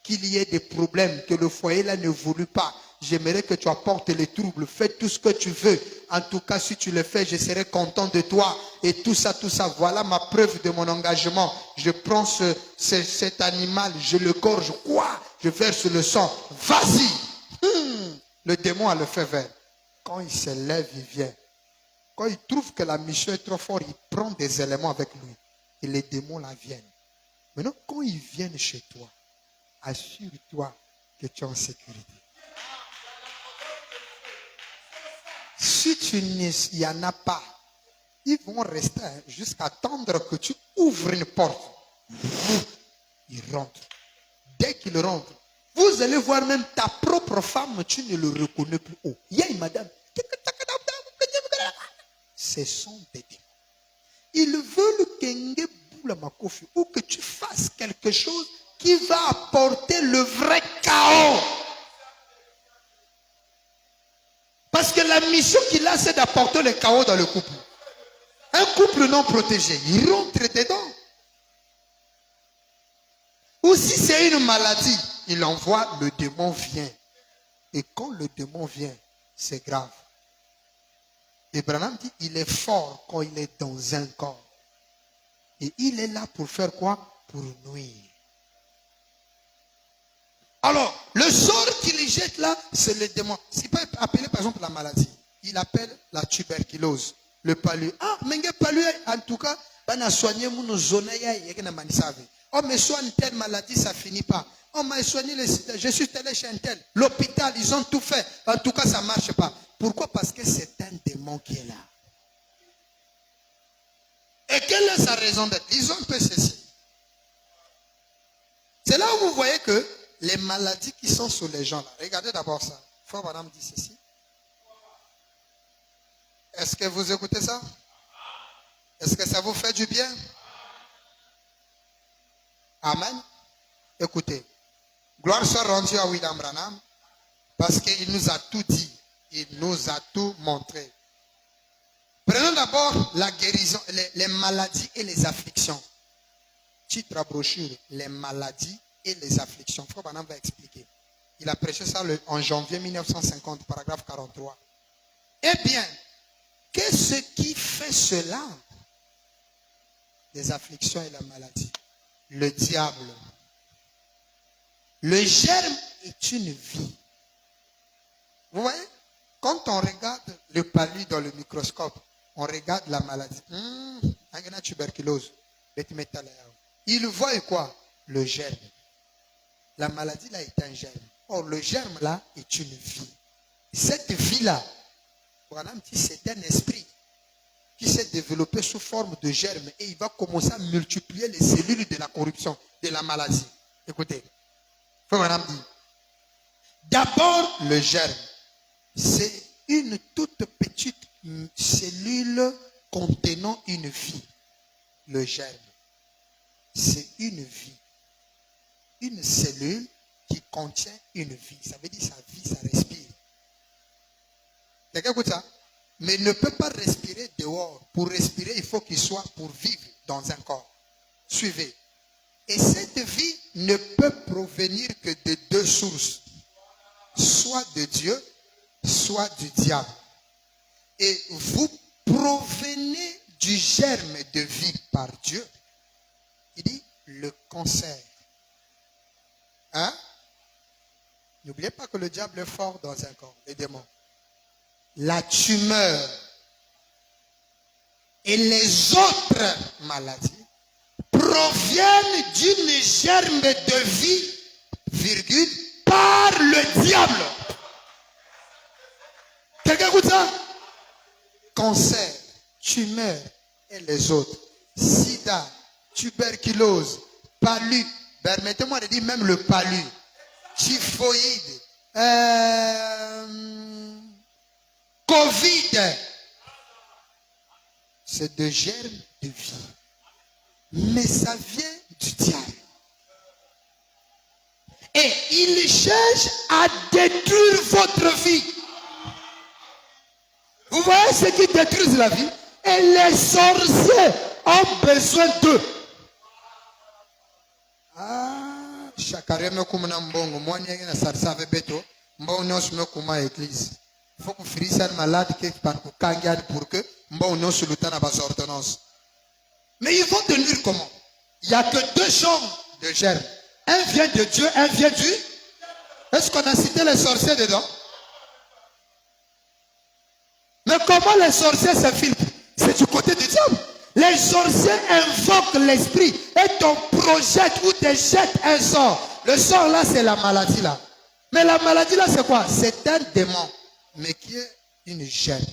Qu'il y ait des problèmes, que le foyer là ne voulut pas. J'aimerais que tu apportes les troubles. Fais tout ce que tu veux. En tout cas, si tu le fais, je serai content de toi. Et tout ça. Voilà ma preuve de mon engagement. Je prends cet animal, je le gorge. Quoi? Je verse le sang. Vas-y. Le démon a le feu vert. Quand il se lève, il vient. Quand il trouve que la mission est trop forte, il prend des éléments avec lui. Et les démons là viennent. Maintenant, quand ils viennent chez toi, assure-toi que tu es en sécurité. Si tu n'y en as pas, ils vont rester jusqu'à attendre que tu ouvres une porte. Ils rentrent. Dès qu'ils rentrent, vous allez voir même ta propre femme, tu ne le reconnais plus. Oh, il y a une madame. Ce sont des démons. Ils veulent ou que tu fasses quelque chose qui va apporter le vrai chaos. Parce que la mission qu'il a, c'est d'apporter le chaos dans le couple. Un couple non protégé, il rentre dedans. Ou si c'est une maladie, il envoie, le démon vient. Et quand le démon vient, c'est grave. Et Branham dit, il est fort quand il est dans un corps. Et il est là pour faire quoi? Pour nuire. Alors, le sort qu'il jette là, c'est le démon. Il peut appeler par exemple la maladie. Il appelle la tuberculose, le palu. Ah, mais palu, en tout cas, on a soigné mon zone. Oh, mais soigne telle maladie, ça finit pas. On m'a soigné le sida, je suis allé chez un tel. L'hôpital, ils ont tout fait. En tout cas, ça ne marche pas. Pourquoi? Parce que c'est un démon qui est là. Et quelle est sa raison d'être? Ils ont un peu ceci. C'est là où vous voyez que les maladies qui sont sur les gens là. Regardez d'abord ça. Frère Madame dit ceci. Est-ce que vous écoutez ça? Est-ce que ça vous fait du bien? Amen. Écoutez. Gloire soit rendue à William Branham parce qu'il nous a tout dit. Il nous a tout montré. Prenons d'abord la guérison, les maladies et les afflictions. Titre à brochure, les maladies et les afflictions. Frère Branham va expliquer. Il a prêché ça en janvier 1950, paragraphe 43. Eh bien, qu'est-ce qui fait cela? Les afflictions et la maladie. Le diable. Le germe est une vie. Vous voyez? Quand on regarde le palu dans le microscope, on regarde la maladie. La tuberculose. Il voit quoi? Le germe. La maladie là est un germe. Or, le germe là est une vie. Cette vie-là, c'est un esprit qui s'est développé sous forme de germe et il va commencer à multiplier les cellules de la corruption, de la maladie. Écoutez, Madame dit, d'abord le germe, c'est une toute petite cellule contenant une vie. Le germe, c'est une vie. Une cellule qui contient une vie. Ça veut dire sa vie, ça respire. Quelqu'un écoute ça? Mais ne peut pas respirer dehors. Pour respirer, il faut qu'il soit pour vivre dans un corps. Suivez. Et cette vie ne peut provenir que de deux sources. Soit de Dieu, soit du diable. Et vous provenez du germe de vie par Dieu. Il dit le cancer. Hein? N'oubliez pas que le diable est fort dans un corps, les démons. La tumeur et les autres maladies proviennent d'une germe de vie, virgule, par le diable. Quelqu'un écoute ça? Cancer, tumeur et les autres. Sida, tuberculose, palu. Permettez-moi de dire même le palu. Typhoïde. Covid. C'est de germes de vie. Mais ça vient du diable. Et il cherche à détruire votre vie. Vous voyez ce qui détruit la vie? Et les sorciers ont besoin d'eux. Ah, chakare me kumuna mbongo, moi n'y a ça savait beto, mbongo se me kuma église. Il faut que frisse un malade qui par kangan pour que mbongo se lutte à bas ordonnance. Mais ils vont tenir comment? Il n'y a que deux chambres de germes. Un vient de Dieu, un vient du. Est-ce qu'on a cité les sorciers dedans? Mais comment les sorciers s'infiltrent? C'est du côté du diable. Les sorciers invoquent l'esprit et t'en projettent ou te jettent un sort. Le sort là, c'est la maladie là. Mais la maladie là, c'est quoi? C'est un démon, mais qui est une germe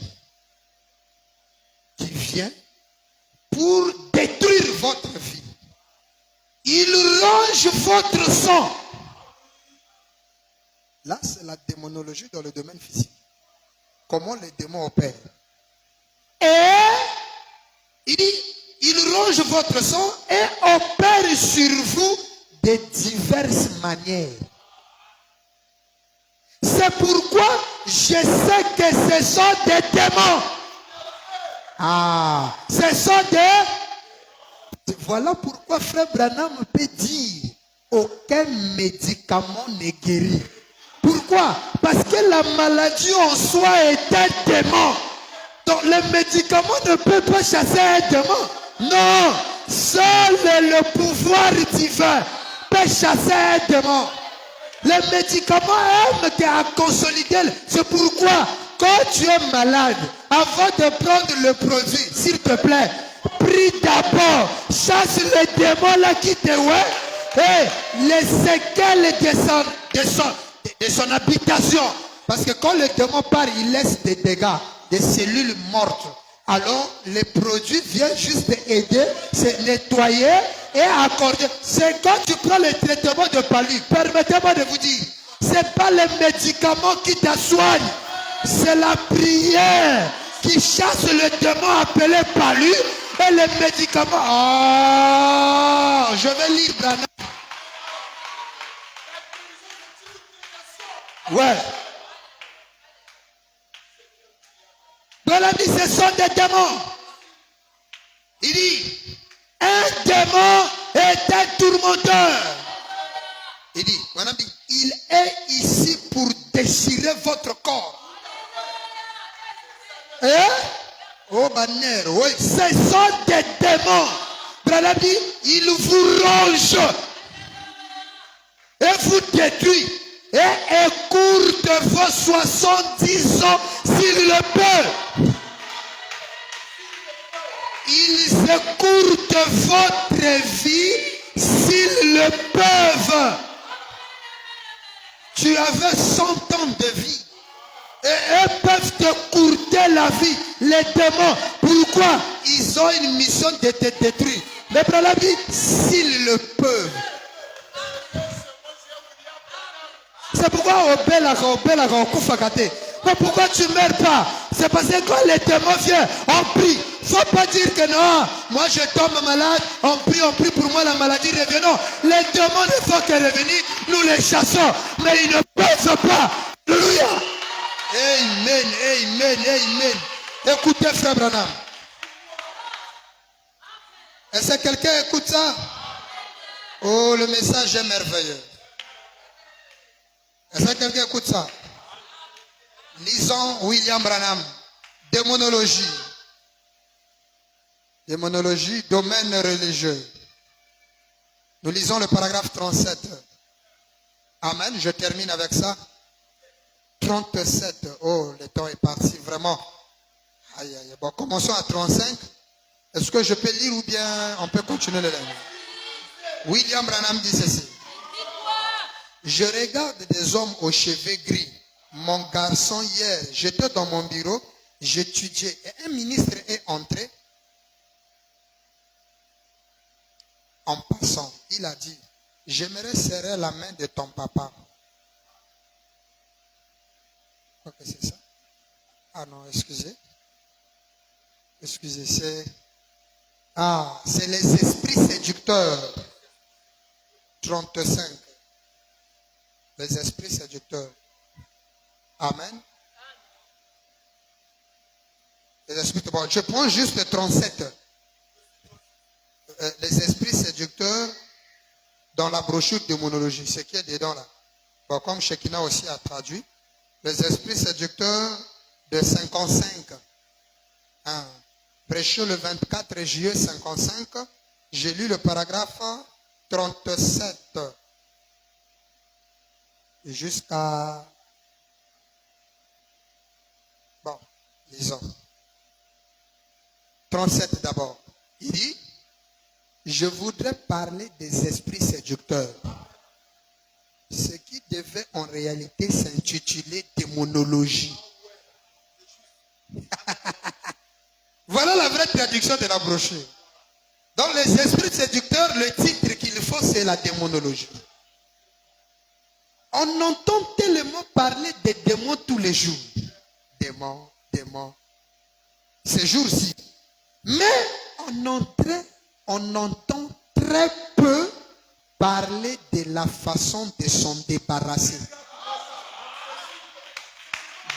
qui vient pour détruire votre vie. Il ronge votre sang. Là, c'est la démonologie dans le domaine physique. Comment les démons opèrent. Et il dit, il ronge votre sang et opère sur vous de diverses manières. C'est pourquoi je sais que ce sont des démons. Ah, ce sont des... Voilà pourquoi Frère Branham peut dire aucun médicament n'est guéri. Pourquoi? Parce que la maladie en soi est un démon. Donc le médicament ne peut pas chasser un démon. Non, seul le pouvoir divin peut chasser un démon. Le médicament aime à consolider. C'est pourquoi quand tu es malade, avant de prendre le produit, s'il te plaît, prie d'abord, chasse le démon là qui te ouais, et les séquelles de son habitation. Parce que quand le démon part, il laisse des dégâts, des cellules mortes. Alors, les produits viennent juste aider, se nettoyer et accorder. C'est quand tu prends le traitement de palu. Permettez-moi de vous dire, ce n'est pas les médicaments qui t'assoignent. C'est la prière qui chasse le démon appelé palu et les médicaments. Oh, je vais lire Branham. Ouais. Branham dit, ce sont des démons. Il dit, un démon est un tourmenteur. Il dit, Branham dit, il est ici pour déchirer votre corps. Oh, bannière, oui. Ce sont des démons. Branham dit, il vous ronge et vous détruit. Et écourte vos 70 ans s'il le peut. Ils écourtent votre vie s'ils le peuvent. Tu avais 100 ans de vie. Et eux peuvent te courter la vie. Les démons. Pourquoi? Ils ont une mission de te détruire. Mais pour la vie, s'ils le peuvent. C'est pourquoi mais pourquoi tu ne meurs pas? C'est parce que quand les démons viennent, on prie. Il ne faut pas dire que non, moi je tombe malade, on prie pour moi, la maladie revient. Non, les démons ne font que revenir, nous les chassons, mais ils ne peuvent pas. Alléluia. Amen, amen, amen. Écoutez, frère Branham. Est-ce que quelqu'un écoute ça? Oh, le message est merveilleux. Est-ce que quelqu'un écoute ça? Lisons William Branham. Démonologie. Démonologie, domaine religieux. Nous lisons le paragraphe 37. Amen. Je termine avec ça. 37. Oh, le temps est parti, vraiment. Aïe, aïe. Bon, commençons à 35. Est-ce que je peux lire ou bien on peut continuer le lundi? William Branham dit ceci. Je regarde des hommes aux cheveux gris. Mon garçon, hier, j'étais dans mon bureau, j'étudiais et un ministre est entré. En passant, il a dit, j'aimerais serrer la main de ton papa. Ok, c'est ça? Ah non, excusez. Excusez, c'est... Ah, c'est les esprits séducteurs. 35. Les esprits séducteurs. Amen. Les esprits, bon, je prends juste 37. Les esprits séducteurs dans la brochure de démonologie. Ce qui est dedans là. Bon, comme Shekinah aussi a traduit. Les esprits séducteurs de 55. Hein. Prêché le 24 juillet 55. J'ai lu le paragraphe 37. Jusqu'à... Bon, lisons. 37 d'abord. Il dit, je voudrais parler des esprits séducteurs. Ce qui devait en réalité s'intituler démonologie. Voilà la vraie traduction de la brochure. Dans les esprits séducteurs, le titre qu'il faut, c'est la démonologie. On entend tellement parler des démons tous les jours. Démons, démons. Ces jours-ci. Mais on entend très peu parler de la façon de s'en débarrasser.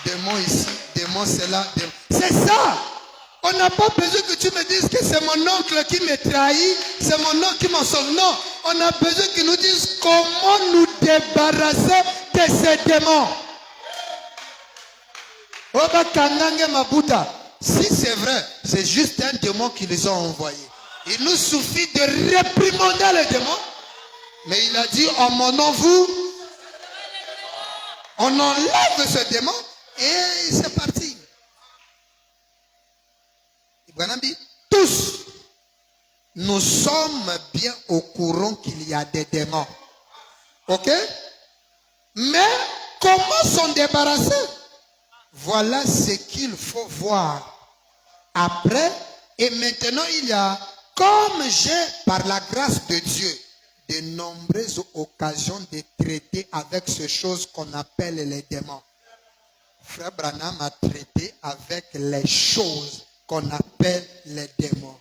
Démons ici, démons cela. C'est ça! On n'a pas besoin que tu me dises que c'est mon oncle qui me trahit, c'est mon oncle qui m'en sauve. Non, on a besoin qu'ils nous disent comment nous débarrasser de ces démons. Si c'est vrai, c'est juste un démon qui les a envoyés. Il nous suffit de réprimander les démons. Mais il a dit, en mon nom, vous, on enlève ce démon et c'est parti. Branham dit, tous, nous sommes bien au courant qu'il y a des démons. Ok? Mais comment s'en débarrasser? Voilà ce qu'il faut voir. Après, et maintenant il y a, comme j'ai, par la grâce de Dieu, de nombreuses occasions de traiter avec ces choses qu'on appelle les démons. Frère Branham a traité avec les choses qu'on appelle les démons.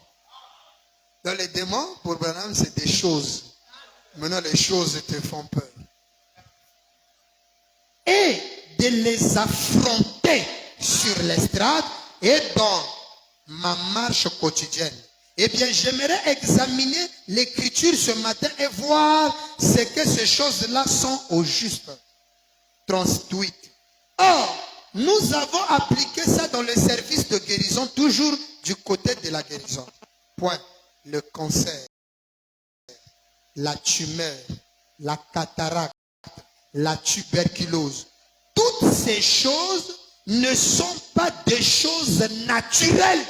Dans les démons, pour Branham, c'est des choses. Maintenant, les choses te font peur. Et de les affronter sur l'estrade et dans ma marche quotidienne. Eh bien, j'aimerais examiner l'écriture ce matin et voir ce que ces choses-là sont au juste. 38. Or, nous avons appliqué ça dans le service de guérison, toujours du côté de la guérison. Point. Le cancer, la tumeur, la cataracte, la tuberculose. Toutes ces choses ne sont pas des choses naturelles.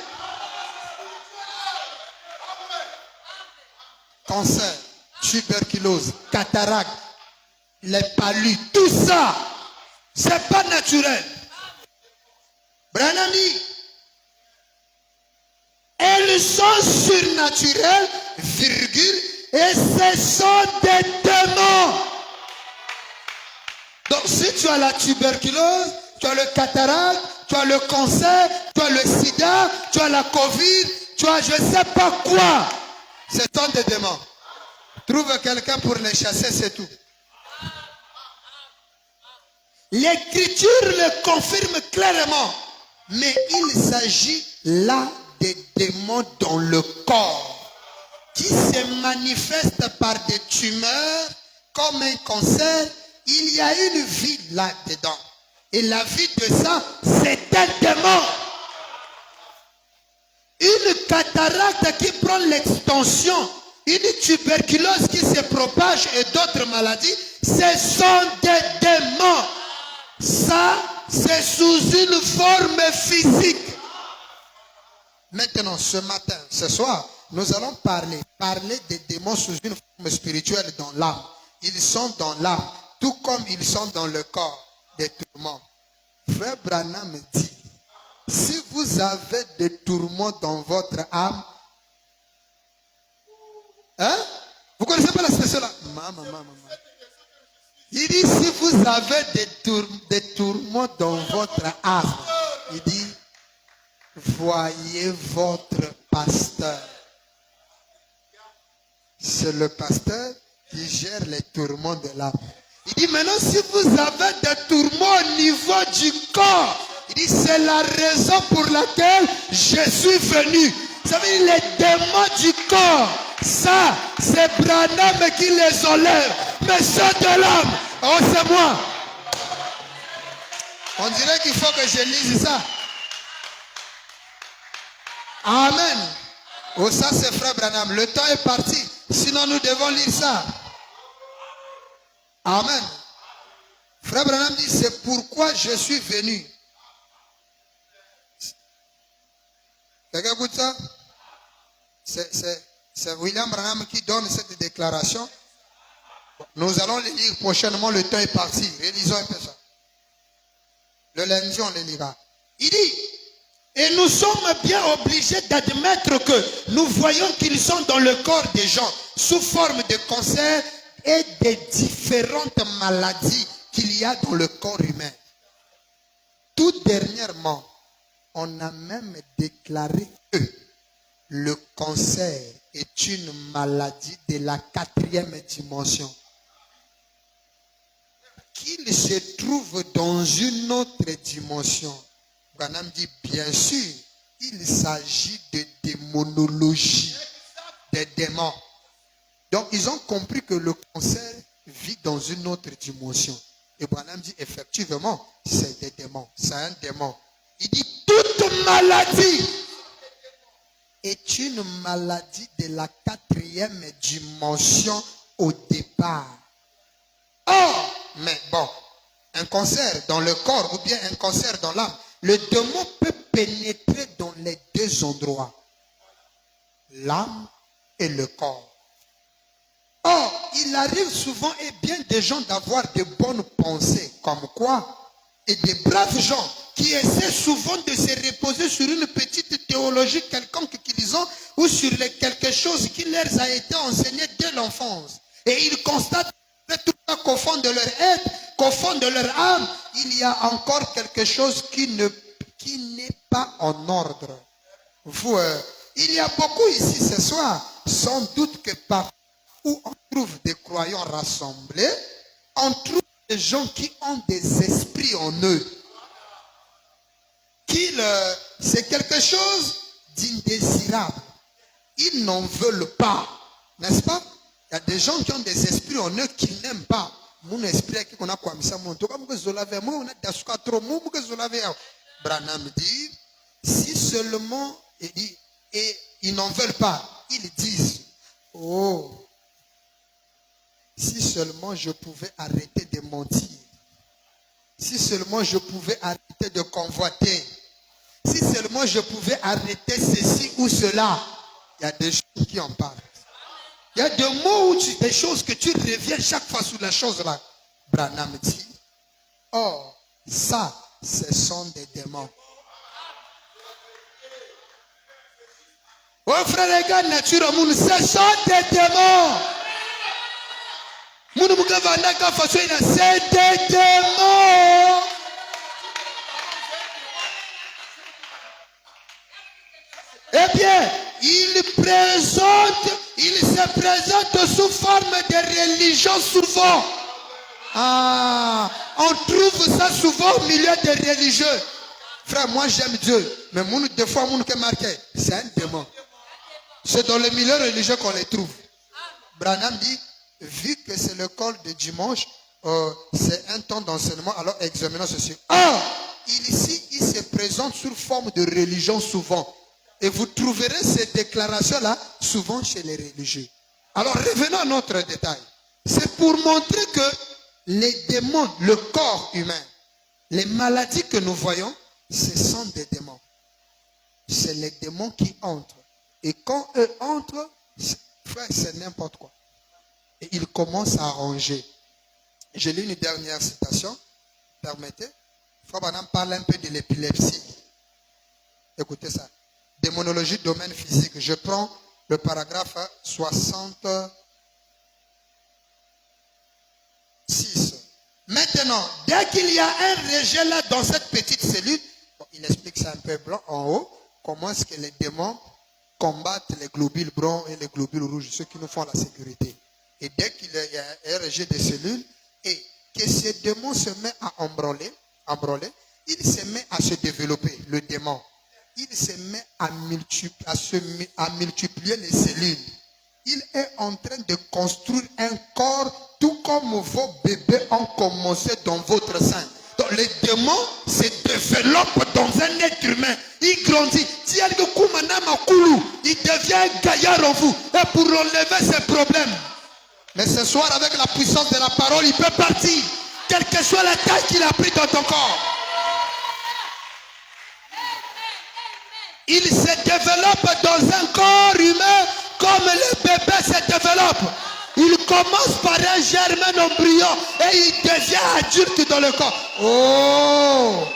Cancer, tuberculose, cataracte, les palus, tout ça, c'est pas naturel. Branham dit, elles sont surnaturelles, virgule, et ce sont des démons. Donc si tu as la tuberculose, tu as le cataracte, tu as le cancer, tu as le sida, tu as la Covid, tu as je ne sais pas quoi, ce sont des démons. Trouve quelqu'un pour les chasser, c'est tout. L'écriture le confirme clairement. Mais il s'agit là des démons dans le corps qui se manifestent par des tumeurs comme un cancer. Il y a une vie là-dedans. Et la vie de ça, c'est un démon. Une cataracte qui prend l'extension, une tuberculose qui se propage et d'autres maladies, ce sont des démons. Ça, c'est sous une forme physique. Maintenant, ce matin, ce soir, nous allons parler des démons sous une forme spirituelle dans l'âme. Ils sont dans l'âme, tout comme ils sont dans le corps des tourments. Frère Branham dit, si vous avez des tourments dans votre âme, hein? Vous connaissez pas la expression là? Maman. Il dit, si vous avez des tourments dans votre âme, il dit, voyez votre pasteur. C'est le pasteur qui gère les tourments de l'âme. Il dit, maintenant, si vous avez des tourments au niveau du corps, il dit, c'est la raison pour laquelle je suis venu. Ça veut dire, les démons du corps, ça, c'est Branham qui les enlève. Mais ceux de l'âme, oh, c'est moi. On dirait qu'il faut que je lise ça. Amen. Oh, ça, c'est frère Branham. Le temps est parti. Sinon, nous devons lire ça. Amen. Frère Branham dit, c'est pourquoi je suis venu. Quelqu'un écoute ça? C'est William Branham qui donne cette déclaration. Nous allons les lire prochainement, le temps est parti. Relisons un peu ça. Le lundi, on les lira. Il dit, et nous sommes bien obligés d'admettre que nous voyons qu'ils sont dans le corps des gens sous forme de cancer et des différentes maladies qu'il y a dans le corps humain. Tout dernièrement, on a même déclaré que le cancer est une maladie de la 4e dimension. Qu'il se trouve dans une autre dimension. Branham dit, bien sûr, il s'agit de démonologie, des démons. Donc, ils ont compris que le cancer vit dans une autre dimension. Et Branham dit, effectivement, c'est des démons. C'est un démon. Il dit, toute maladie est une maladie de la 4e dimension au départ. Or, mais bon, un cancer dans le corps ou bien un cancer dans l'âme, le démon peut pénétrer dans les deux endroits, l'âme et le corps. Or, il arrive souvent et bien des gens d'avoir de bonnes pensées, comme quoi, et des braves gens qui essaient souvent de se reposer sur une petite théologie quelconque qu'ils ont ou sur quelque chose qui leur a été enseigné dès l'enfance. Et ils constatent qu'au fond de leur être, qu'au fond de leur âme, il y a encore quelque chose qui n'est pas en ordre. Il y a beaucoup ici ce soir, sans doute que partout où on trouve des croyants rassemblés, on trouve des gens qui ont des esprits en eux. C'est quelque chose d'indésirable. Ils n'en veulent pas. N'est-ce pas? Il y a des gens qui ont des esprits en eux qu'ils n'aiment pas. Mon esprit qui qu'on a quoi, ça monte comme que zolave moi on a d'asuka trop mon que zolave. Branham dit, si seulement et ils n'en veulent pas, ils disent, oh, si seulement je pouvais arrêter de mentir. Si seulement je pouvais arrêter de convoiter. Si seulement je pouvais arrêter ceci ou cela. Il y a des gens qui en parlent. Il y a des mots ou des choses que tu reviens chaque fois sur la chose là. Branham dit, oh, ça, ce sont des démons. Oh frère, regarde nature, ce sont des démons. C'est des démons. Eh bien, il se présente sous forme de religion souvent. Ah, on trouve ça souvent au milieu des religieux. Frère, moi j'aime Dieu, mais des fois, mon qui est marqué, c'est un démon. C'est dans le milieu religieux qu'on les trouve. Branham dit, vu que c'est le col de dimanche, c'est un temps d'enseignement, alors examinons ceci. Ah, ici, il se présente sous forme de religion souvent. Et vous trouverez ces déclarations-là souvent chez les religieux. Alors revenons à notre détail. C'est pour montrer que les démons, le corps humain, les maladies que nous voyons, ce sont des démons. C'est les démons qui entrent. Et quand eux entrent, c'est n'importe quoi. Et ils commencent à ranger. Je lis une dernière citation. Permettez. Frère Branham parle un peu de l'épilepsie. Écoutez ça. Démonologie, domaine physique. Je prends le paragraphe 66. Maintenant, dès qu'il y a un rejet là dans cette petite cellule, bon, il explique ça un peu blanc en haut, comment est-ce que les démons combattent les globules bruns et les globules rouges, ceux qui nous font la sécurité. Et dès qu'il y a un rejet des cellules, et que ces démons se met à embroler, il se met à se développer, le démon. Il se met à multiplier les cellules. Il est en train de construire un corps tout comme vos bébés ont commencé dans votre sein. Donc les démons se développent dans un être humain. Il grandit. Il devient un gaillard en vous. Et pour enlever ses problèmes. Mais ce soir, avec la puissance de la parole, il peut partir. Quelle que soit la taille qu'il a pris dans ton corps. Il se développe dans un corps humain comme le bébé se développe. Il commence par un germe embryon et il devient adulte dans le corps. Oh!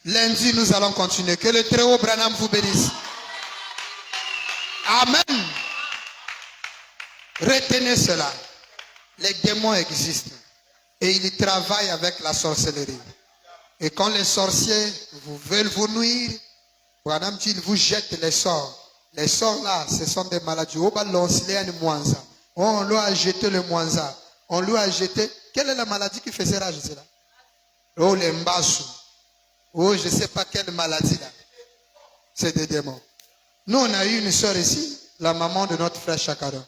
Lundi, nous allons continuer. Que le Très-Haut Branham vous bénisse. Amen. Retenez cela. Les démons existent. Et ils travaillent avec la sorcellerie. Et quand les sorciers veulent vous nuire, Branham dit, il vous jette les sorts. Les sorts là, ce sont des maladies. On lui a jeté le moinza. On lui a jeté. Quelle est la maladie qui faisait rage, là? Oh, les mbassou. Oh, je ne sais pas quelle maladie là. C'est des démons. Nous, on a eu une soeur ici, la maman de notre frère Chakara.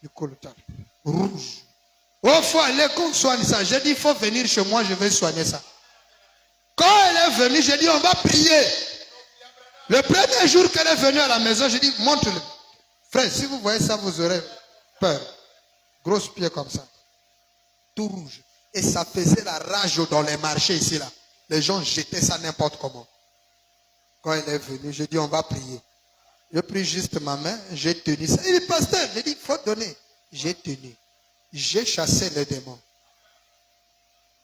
Du colotal. Rouge. Oh, faut aller qu'on soigne ça. J'ai dit, il faut venir chez moi, je vais soigner ça. Quand elle est venue, j'ai dit, on va prier. Le premier jour qu'elle est venue à la maison, j'ai dit, montre-le. Frère, si vous voyez ça, vous aurez peur. Grosse pied comme ça. Tout rouge. Et ça faisait la rage dans les marchés ici, là. Les gens jetaient ça n'importe comment. Quand elle est venue, j'ai dit, on va prier. Je pris juste ma main, j'ai tenu ça. Il dit, pasteur, j'ai dit, il faut donner. J'ai tenu. J'ai chassé le démon.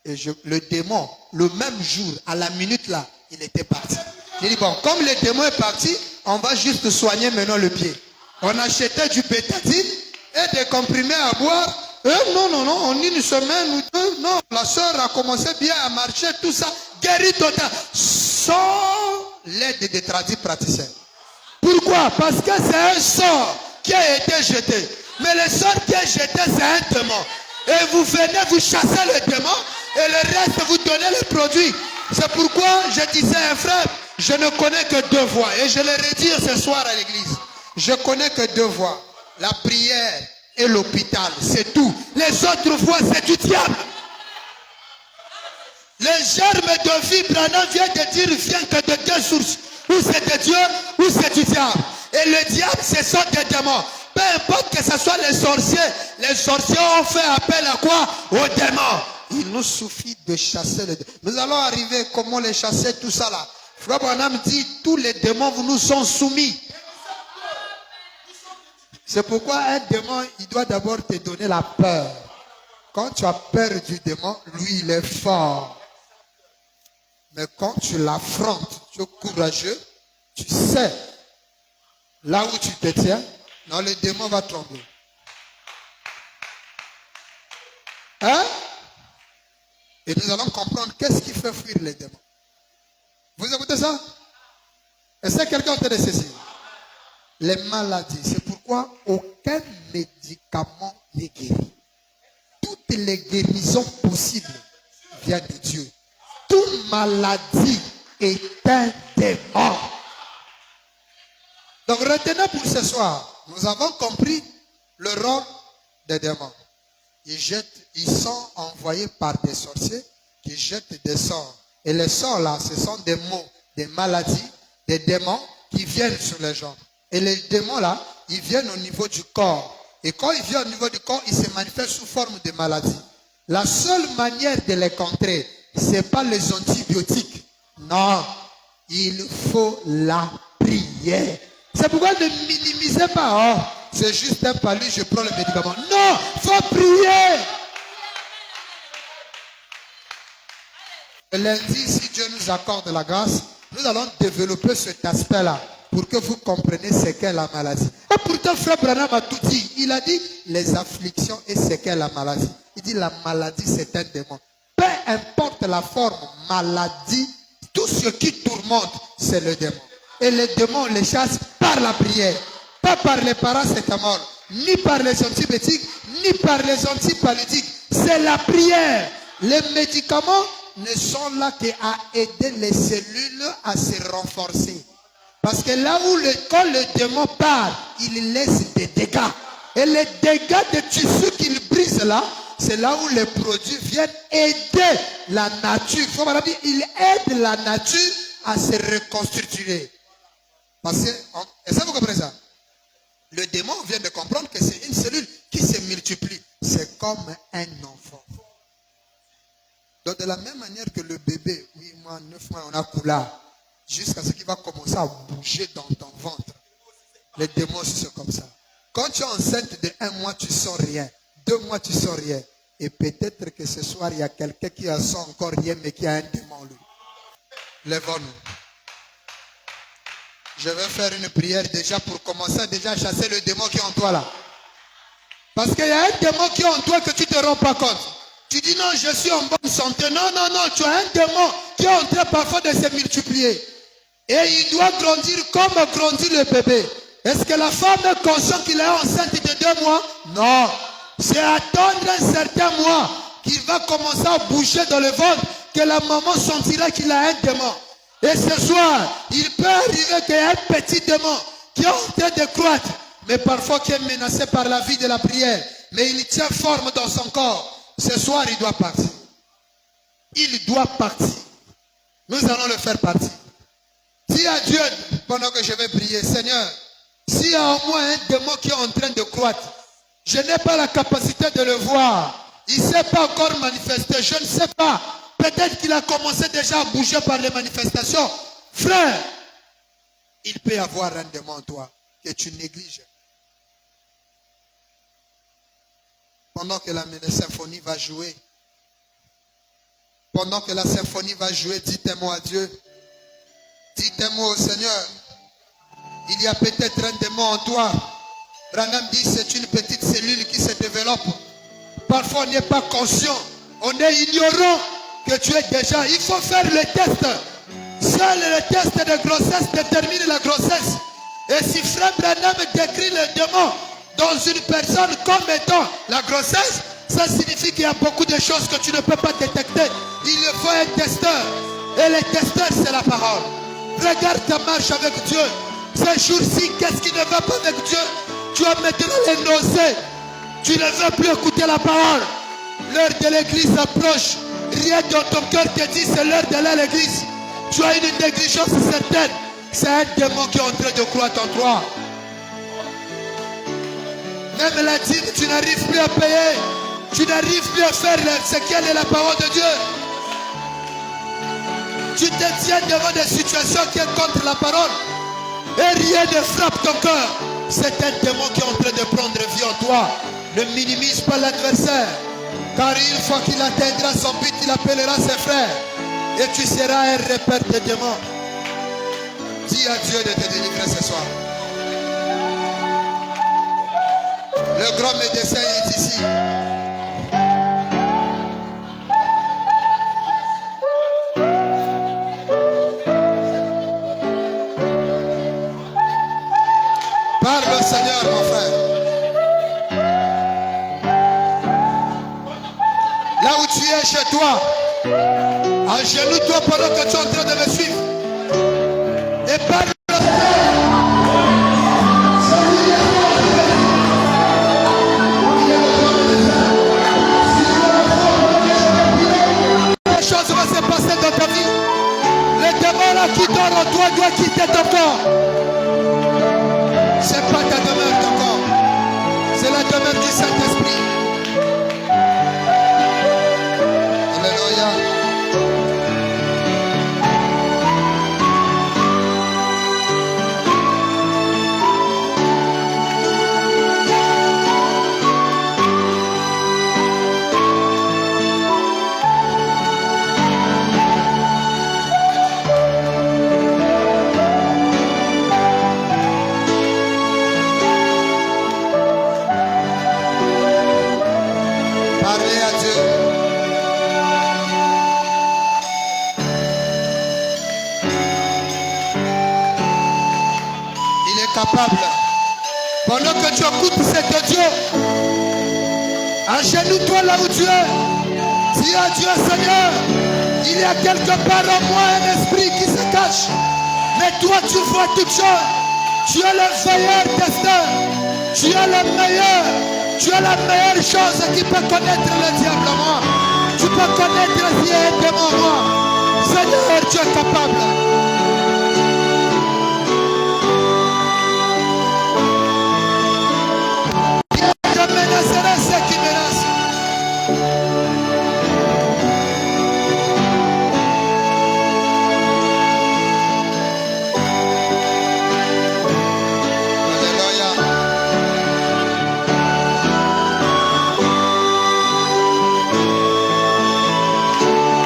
Et le démon, le même jour, à la minute là, il était parti. J'ai dit, bon, comme le démon est parti, on va juste soigner maintenant le pied. On achetait du bétadine et des comprimés à boire. Non, en une semaine ou deux, non, la soeur a commencé bien à marcher, tout ça, guéri total, sans l'aide des praticiens. Pourquoi? Parce que c'est un sort qui a été jeté. Mais le sort qui est jeté, c'est un démon. Et vous venez, vous chassez le démon, et le reste, vous donnez le produit. C'est pourquoi je disais à un frère, je ne connais que deux voies. Et je le redis ce soir à l'église. Je connais que deux voies. La prière et l'hôpital, c'est tout. Les autres voies, c'est du diable. Les germes de vie, Branham vient de dire, vient que de deux sources. Ou c'est de Dieu, ou c'est du diable. Et le diable, ce sont des démons. Peu importe que ce soit les sorciers ont fait appel à quoi? Aux démons. Il nous suffit de chasser les démons. Nous allons arriver comment les chasser, tout ça là. Frère Branham dit, tous les démons nous sont soumis. C'est pourquoi un démon, il doit d'abord te donner la peur. Quand tu as peur du démon, lui, il est fort. Mais quand tu l'affrontes, tu es courageux, tu sais Là où tu te tiens, non, le démon va trembler. Hein? Et nous allons comprendre qu'est-ce qui fait fuir les démons. Vous écoutez ça? Est-ce que quelqu'un entend de ceci? Les maladies. C'est pourquoi aucun médicament n'est guéri. Toutes les guérisons possibles viennent de Dieu. Toute maladie est un démon. Donc retenez pour ce soir, nous avons compris le rôle des démons. Ils sont envoyés par des sorciers qui jettent des sorts. Et les sorts là, ce sont des maux, des maladies, des démons qui viennent sur les gens. Et les démons là, ils viennent au niveau du corps. Et quand ils viennent au niveau du corps, ils se manifestent sous forme de maladie. La seule manière de les contrer, ce n'est pas les antibiotiques. Non, il faut la prière. C'est pourquoi ne minimisez pas. Oh, c'est juste un palu, je prends le médicament. Non, il faut prier. Lundi, si Dieu nous accorde la grâce, nous allons développer cet aspect-là pour que vous compreniez ce qu'est la maladie. Et pourtant, Frère Branham a tout dit. Il a dit les afflictions et ce qu'est la maladie. Il dit la maladie, c'est un démon. Peu importe la forme, maladie, tout ce qui tourmente, c'est le démon. Et les démons, on les chasse par la prière. Pas par les paracétamol, ni par les antibiotiques, ni par les antipaludiques. C'est la prière. Les médicaments ne sont là qu'à aider les cellules à se renforcer. Parce que là où quand le démon part, il laisse des dégâts. Et les dégâts de tissu qu'il brise là, c'est là où les produits viennent aider la nature. Il aide la nature à se reconstituer. Parce que, est-ce que vous comprenez ça? Le démon vient de comprendre que c'est une cellule qui se multiplie. C'est comme un enfant. Donc de la même manière que le bébé, 8 mois, 9 mois, on a coulé, jusqu'à ce qu'il va commencer à bouger dans ton ventre. Les démons, c'est comme ça. Quand tu es enceinte de 1 mois, tu ne sens rien. 2 mois, tu ne sens rien. Et peut-être que ce soir, il y a quelqu'un qui ne sent encore rien, mais qui a un démon, lui. Lèvons-nous. Je vais faire une prière déjà pour commencer déjà à chasser le démon qui est en toi là. Parce qu'il y a un démon qui est en toi que tu ne te rends pas compte. Tu dis non, je suis en bonne santé. Non, non, non, tu as un démon qui est en train parfois de se multiplier. Et il doit grandir comme grandit le bébé. Est-ce que la femme est consciente qu'il est enceinte de 2 mois? Non. C'est attendre un certain mois qu'il va commencer à bouger dans le ventre que la maman sentira qu'il a un démon. Et ce soir, il peut arriver qu'il y ait un petit démon qui est en train de croître, mais parfois qui est menacé par la vie de la prière. Mais il tient forme dans son corps. Ce soir, il doit partir. Il doit partir. Nous allons le faire partir. Dis à Dieu, pendant que je vais prier, Seigneur, s'il y a en moi un démon qui est en train de croître, je n'ai pas la capacité de le voir. Il ne s'est pas encore manifesté. Je ne sais pas. Peut-être qu'il a commencé déjà à bouger par les manifestations. Frère, il peut y avoir un démon en toi que tu négliges. Pendant que la symphonie va jouer, dites un mot à Dieu. Dites un mot au Seigneur. Il y a peut-être un démon en toi. Branham dit c'est une petite cellule qui se développe. Parfois on n'est pas conscient. On est ignorant que tu es déjà. Il faut faire le test. Seul le test de grossesse détermine la grossesse. Et si Frère Branham décrit le démon dans une personne comme étant la grossesse, ça signifie qu'il y a beaucoup de choses que tu ne peux pas détecter. Il faut un testeur. Et le testeur, c'est la parole. Regarde ta marche avec Dieu. Ces jours-ci, qu'est-ce qui ne va pas avec Dieu? Tu as maintenant les nausées. Tu ne veux plus écouter la parole. L'heure de l'église approche. Rien dans ton cœur te dit c'est l'heure d'aller à l'église. Tu as une négligence certaine. C'est un démon qui est en train de croître en toi. Même la dîme, tu n'arrives plus à payer. Tu n'arrives plus à faire ce qu'elle est la parole de Dieu. Tu te tiens devant des situations qui sont contre la parole. Et rien ne frappe ton cœur. C'est un démon qui est en train de prendre vie en toi. Ne minimise pas l'adversaire. Car une fois qu'il atteindra son but, il appellera ses frères. Et tu seras un repère de démons. Dis à Dieu de te délivrer ce soir. Le grand médecin est ici. Parle, Seigneur, mon frère. Là où tu es chez toi, agenouille-toi pendant que tu es en train de me suivre. Et parle. Les choses vont se passer dans ta vie. Les démons là qui dorment en toi doivent quitter ton corps. C'est pas ta demeure ton corps. C'est la demeure du Saint-Esprit. Alléluia. Parlez à Dieu. Il est capable. Pendant que tu écoutes cet Dieu, agenouille-toi là où tu es. Dis à Dieu, Seigneur, il y a quelque part en moi un esprit qui se cache. Mais toi, tu vois toutes choses. Tu es le meilleur destin. Tu es le meilleur. Tu es la meilleure chose qui peut connaître le diable en moi. Tu peux connaître s'il y a un démon en moi. Seigneur, tu es capable. Je menacerai ceux qui menacent.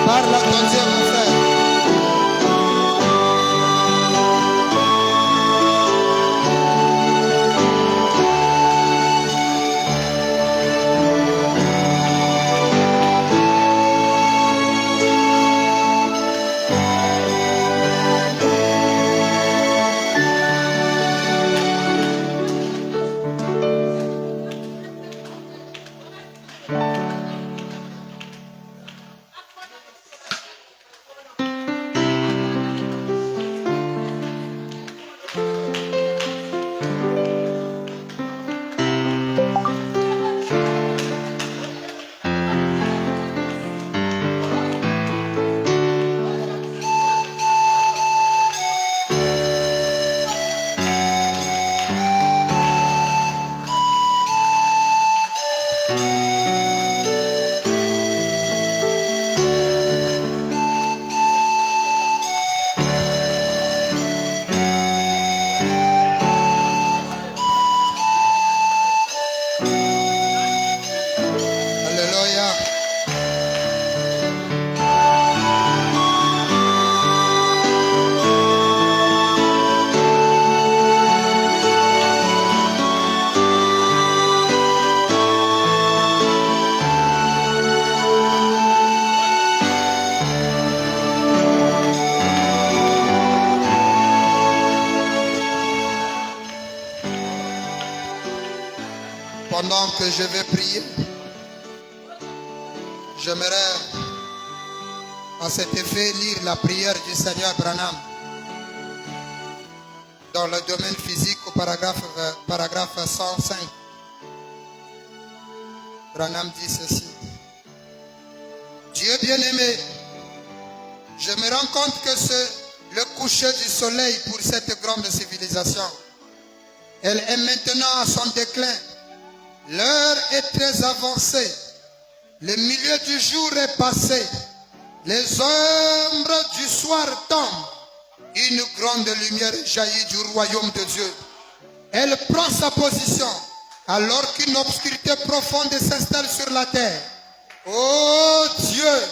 Parle à ton Dieu, mon frère. Pendant que je vais prier, j'aimerais à cet effet lire la prière du Seigneur Branham dans le domaine physique au paragraphe 105. Branham dit ceci. Dieu bien-aimé, je me rends compte que c'est le coucher du soleil pour cette grande civilisation. Elle est maintenant à son déclin. L'heure est très avancée. Le milieu du jour est passé. Les ombres du soir tombent. Une grande lumière jaillit du royaume de Dieu. Elle prend sa position alors qu'une obscurité profonde s'installe sur la terre. Oh Dieu,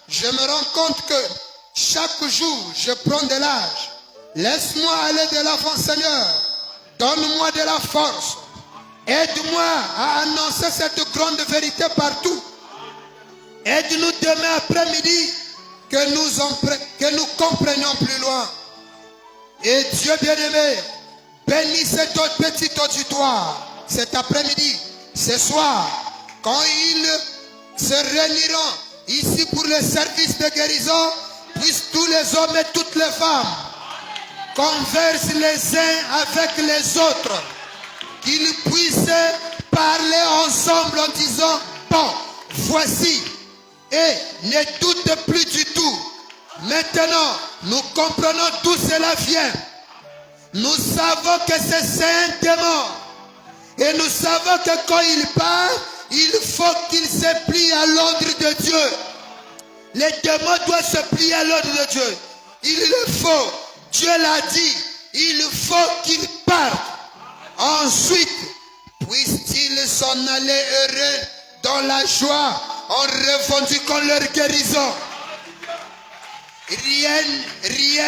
je me rends compte que chaque jour je prends de l'âge. Laisse-moi aller de l'avant, Seigneur. Donne-moi de la force. Aide-moi à annoncer cette grande vérité partout. Aide-nous demain après-midi que nous comprenions plus loin. Et Dieu bien-aimé, bénis cet petit auditoire cet après-midi, ce soir, quand ils se réuniront ici pour le service de guérison, puissent tous les hommes et toutes les femmes conversent les uns avec les autres, qu'ils puissent parler ensemble en disant, bon, voici, et ne doute plus du tout. Maintenant, nous comprenons d'où cela vient. Nous savons que c'est un démon. Et nous savons que quand il parle, il faut qu'il se plie à l'ordre de Dieu. Les démons doivent se plier à l'ordre de Dieu. Il le faut. Dieu l'a dit. Il faut qu'il parte. Ensuite, puissent-ils s'en aller heureux dans la joie en revendiquant leur guérison. Rien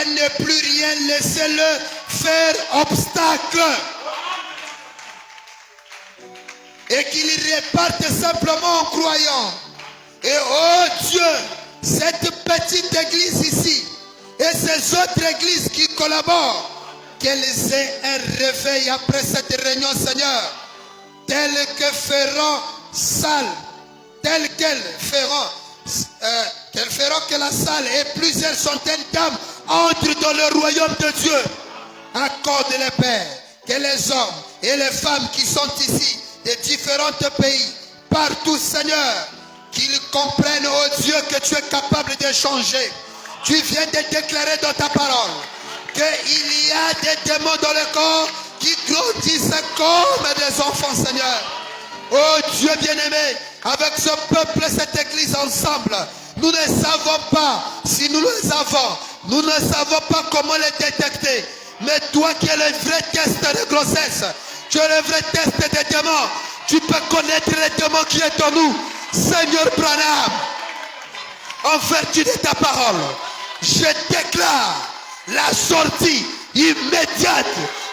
ne plus rien, laissez-le faire obstacle. Et qu'il reparte simplement en croyant. Et oh Dieu, cette petite église ici et ces autres églises qui collaborent, qu'elles aient un réveil après cette réunion, Seigneur, tel que feront salle, tel qu'elles feront que la salle et plusieurs centaines d'âmes entrent dans le royaume de Dieu. Accorde les pères, que les hommes et les femmes qui sont ici, des différents pays, partout, Seigneur, qu'ils comprennent, oh Dieu, que tu es capable de changer. Tu viens de déclarer dans ta parole qu'il y a des démons dans le corps qui grandissent comme des enfants, Seigneur. Oh Dieu bien-aimé, avec ce peuple, cette église ensemble, nous ne savons pas si nous les avons. Nous ne savons pas comment les détecter. Mais toi qui es le vrai test de grossesse, tu es le vrai test des démons. Tu peux connaître les démons qui est en nous. Seigneur Branham, en vertu de ta parole, je déclare la sortie immédiate.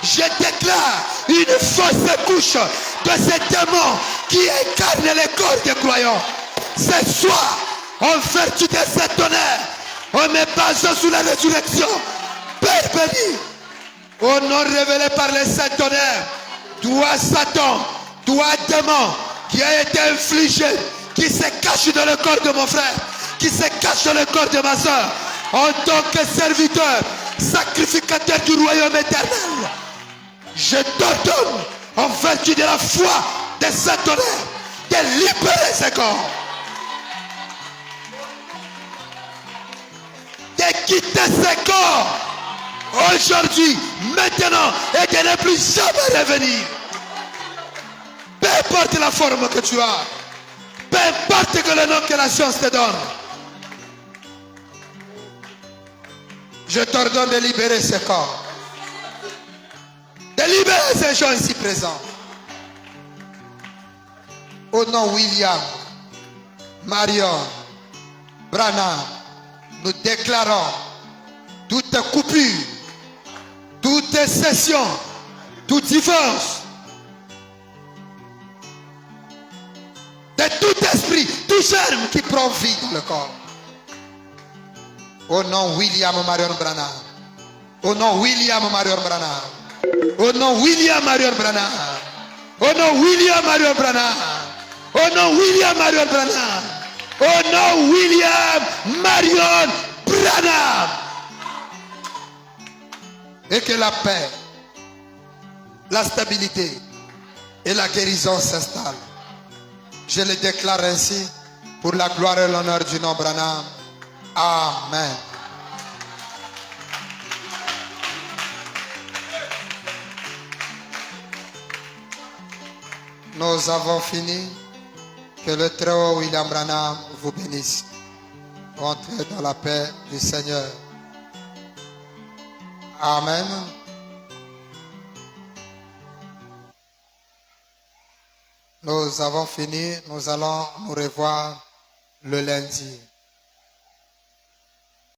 Je déclare une fausse couche de ces démons qui incarnent les corps des croyants. Ce soir, en vertu de cet honneur, on me base sur la résurrection. Père béni, au nom révélé par les saints honneurs, toi Satan, toi démon qui a été infligé, qui se cache dans le corps de mon frère, qui se cache dans le corps de ma soeur, en tant que serviteur, sacrificateur du royaume éternel, je t'ordonne, en vertu de la foi de cet honneur, de libérer ce corps, de quitter ce corps aujourd'hui, maintenant, et de ne plus jamais revenir. Peu importe la forme que tu as, peu importe que le nom que la science te donne, je t'ordonne de libérer ce corps, de libérer ces gens ici présents. Au nom William, Marion, Branham, nous déclarons toute coupure, toute cession, tout divorce, de tout esprit, tout germe qui prend vie dans le corps. Au nom William Marion Branham. Au nom William Marion Branham. Au nom William Marion Branham. Au nom William Marion Branham. Au nom William Marion Branham. Au nom William Marion Branham. Et que la paix, la stabilité et la guérison s'installent. Je le déclare ainsi pour la gloire et l'honneur du nom Branham. Amen. Nous avons fini. Que le très haut William Branham vous bénisse. Entrez dans la paix du Seigneur. Amen. Nous avons fini. Nous allons nous revoir le lundi.